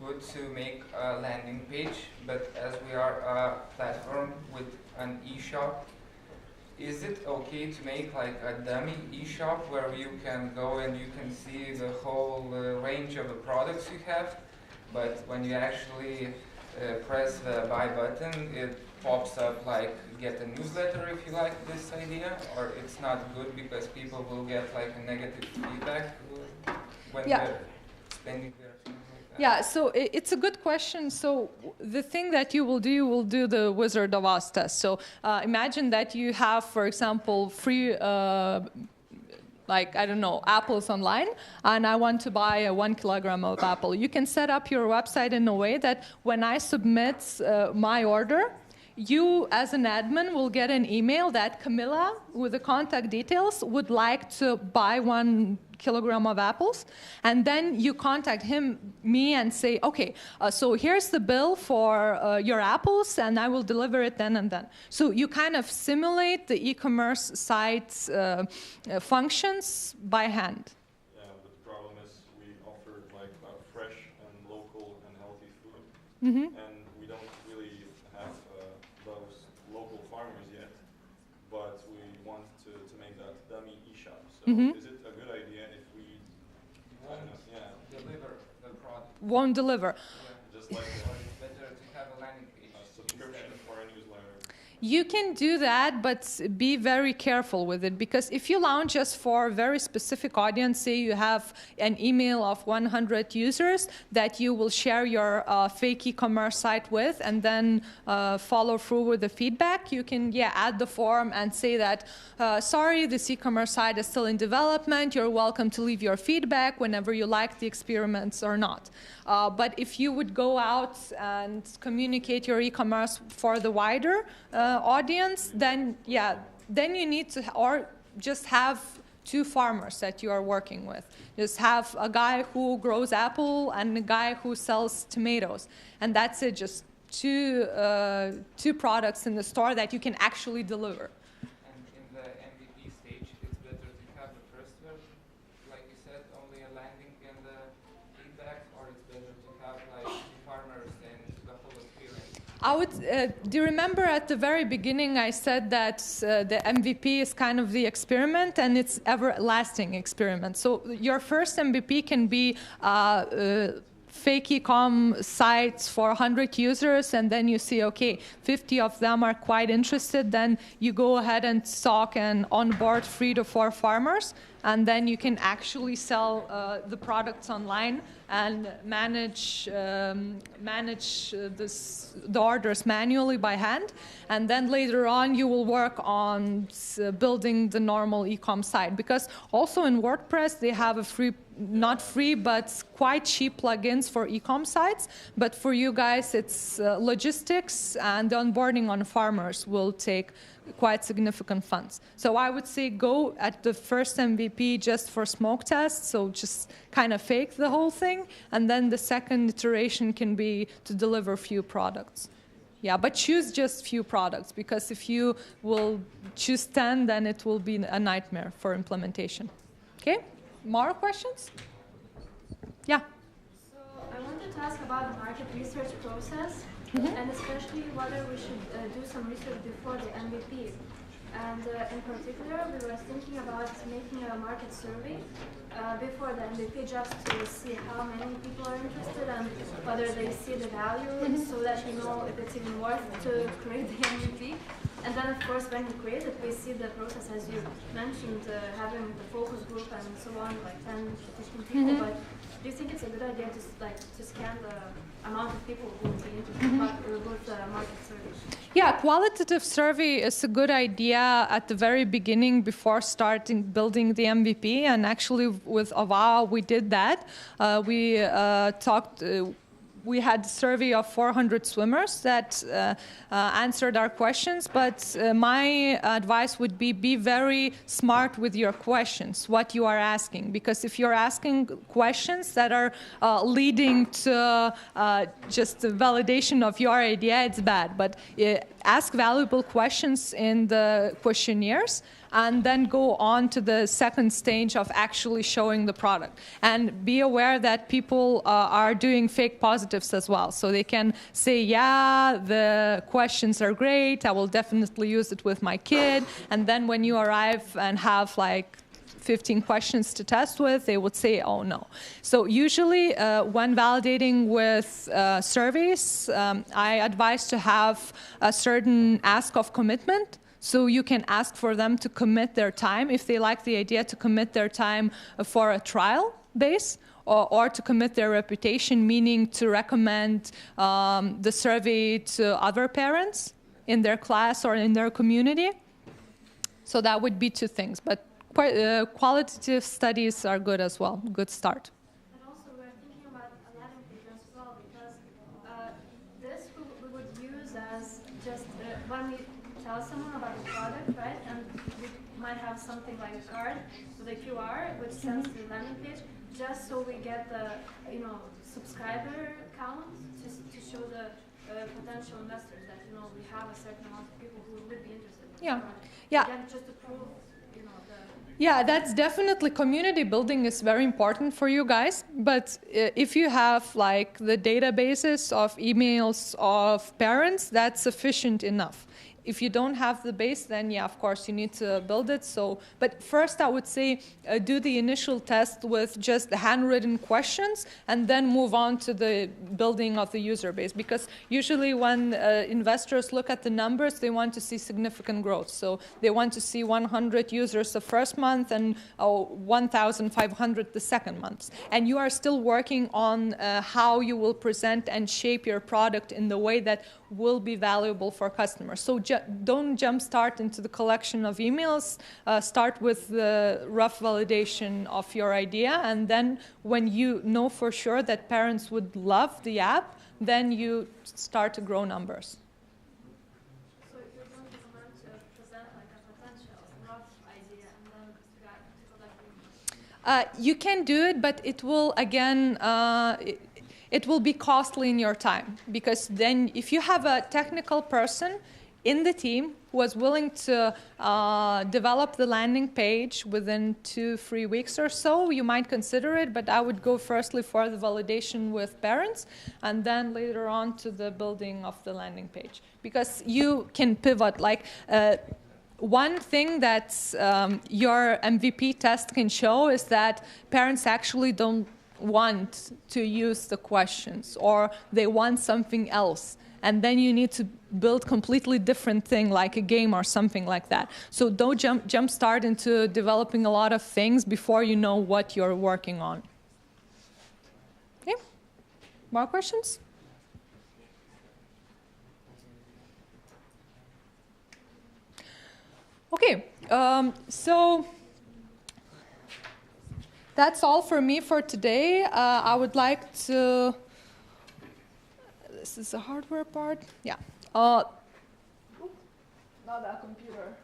Speaker 8: good to make a landing page, but as we are a platform with an e-shop, is it okay to make like a dummy e-shop where you can go and you can see the whole range of the products you have, but when you actually press the buy button, it pops up like get a newsletter if you like this idea, or it's not good because people will get like a negative feedback when they're spending their things like that?
Speaker 1: Yeah, so it's a good question. So the thing that you will do the Wizard of Oz test. So imagine that you have, for example, free like, I don't know, apples online, and I want to buy 1 kilogram of apple. You can set up your website in a way that when I submit my order, you as an admin will get an email that Kamilė, with the contact details, would like to buy 1 kilogram of apples, and then you contact me and say, okay, so here's the bill for your apples, and I will deliver it then and then. So you kind of simulate the e-commerce site's functions by hand.
Speaker 9: Yeah, but the problem is we offer like fresh and local and healthy food, and we don't really have those local farmers yet, but we want to make that dummy e-shop. So is it a good idea if we
Speaker 8: deliver the product?
Speaker 1: Won't deliver.
Speaker 8: Yeah.
Speaker 9: Just like
Speaker 8: It's better to have a landing page.
Speaker 9: a subscription for a newsletter?
Speaker 1: You can do that, but be very careful with it, because if you launch just for a very specific audience, say you have an email of 100 users that you will share your fake e-commerce site with, and then follow through with the feedback, you can add the form and say that, sorry, this e-commerce site is still in development, you're welcome to leave your feedback whenever you like the experiments or not. But if you would go out and communicate your e-commerce for the wider audience, then you need to, or just have 2 farmers that you are working with. Just have a guy who grows apple and a guy who sells tomatoes, and that's it. Just two products in the store that you can actually deliver.
Speaker 8: And in the MVP stage, it's better to have the first version, like you said, only a landing and the feedback, or it's better to have like 2 farmers and the whole experience?
Speaker 1: I would, do you remember at the very beginning I said that the MVP is kind of the experiment and it's everlasting experiment. So your first MVP can be fake e-com sites for 100 users, and then you see, okay, 50 of them are quite interested, then you go ahead and stock and onboard 3 to 4 farmers, and then you can actually sell the products online and manage the orders manually by hand. And then later on, you will work on building the normal e-com site. Because also in WordPress, they have a free, not free, but quite cheap plugins for e-com sites. But for you guys, it's logistics, and the onboarding on farmers will take quite significant funds. So I would say go at the first MVP just for smoke tests, so just kind of fake the whole thing, and then the second iteration can be to deliver few products. Yeah, but choose just few products, because if you will choose 10, then it will be a nightmare for implementation. Okay, more questions? Yeah.
Speaker 7: So I wanted to ask about the market research process. And especially whether we should do some research before the MVP. And in particular, we were thinking about making a market survey before the MVP, just to see how many people are interested and whether they see the value, so that we know if it's even worth to create the MVP. And then, of course, when we create it, we see the process, as you mentioned, having the focus group and so on, like 10 to 15 people. But do you think it's a good idea to scan the amount of people who would be interested with market survey?
Speaker 1: Yeah, qualitative survey is a good idea at the very beginning before starting building the MVP. And actually, with Ovao, we did that. We had a survey of 400 swimmers that answered our questions, but my advice would be very smart with your questions, what you are asking, because if you're asking questions that are leading to just the validation of your idea, it's bad. But ask valuable questions in the questionnaires, and then go on to the second stage of actually showing the product. And be aware that people are doing fake positives as well. So they can say, yeah, the questions are great, I will definitely use it with my kid. And then when you arrive and have like 15 questions to test with, they would say, oh no. So usually when validating with surveys, I advise to have a certain ask of commitment. So you can ask for them to commit their time, if they like the idea, to commit their time for a trial base, or to commit their reputation, meaning to recommend the survey to other parents in their class or in their community. So that would be two things. But qualitative studies are good as well, good start.
Speaker 7: And also we're thinking about a landing page as well, because this we would use as just when we tell someone about the product, right? And we might have something like a card with a QR, which sends to the landing page, just so we get the subscriber count to show the potential investors that we have a certain amount of people who would be interested in the product.
Speaker 1: Yeah.
Speaker 7: Again, just to prove
Speaker 1: Yeah, that's definitely, community building is very important for you guys. But if you have like the databases of emails of parents, that's sufficient enough. If you don't have the base, then yeah, of course, you need to build it. So, but first I would say do the initial test with just the handwritten questions and then move on to the building of the user base. Because usually when investors look at the numbers, they want to see significant growth. So they want to see 100 users the first month and 1,500 the second month. And you are still working on how you will present and shape your product in the way that will be valuable for customers. So don't jump start into the collection of emails. Start with the rough validation of your idea, and then when you know for sure that parents would love the app, then you start to grow numbers.
Speaker 7: So if you're going to present like a potential rough idea and then collect emails?
Speaker 1: You can do it, but it will again it will be costly in your time, because then if you have a technical person in the team who was willing to develop the landing page within 2-3 weeks or so, you might consider it, but I would go firstly for the validation with parents and then later on to the building of the landing page, because you can pivot. Like one thing that your MVP test can show is that parents actually don't want to use the questions, or they want something else. And then you need to build completely different thing, like a game or something like that. So don't jump start into developing a lot of things before you know what you're working on. Okay, more questions? Okay, so that's all for me for today. I would like to, this is the hardware part. Yeah. Not that computer.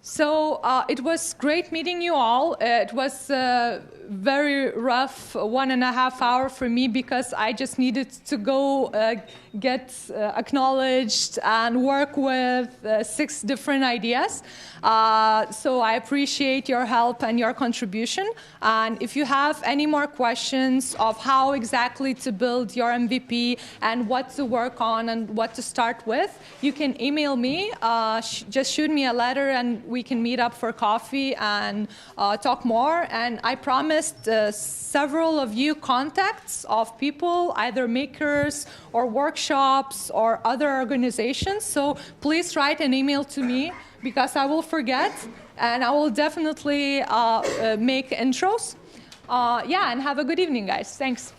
Speaker 1: So it was great meeting you all. It was very rough 1.5 hours for me, because I just needed to go get acknowledged and work with 6 different ideas. So I appreciate your help and your contribution. And if you have any more questions of how exactly to build your MVP and what to work on and what to start with, you can email me. Just shoot me a letter and we can meet up for coffee and talk more. And I promised several of you contacts of people, either makers or workshops or other organizations. So please write an email to me, because I will forget, and I will definitely make intros. Yeah, and have a good evening, guys. Thanks.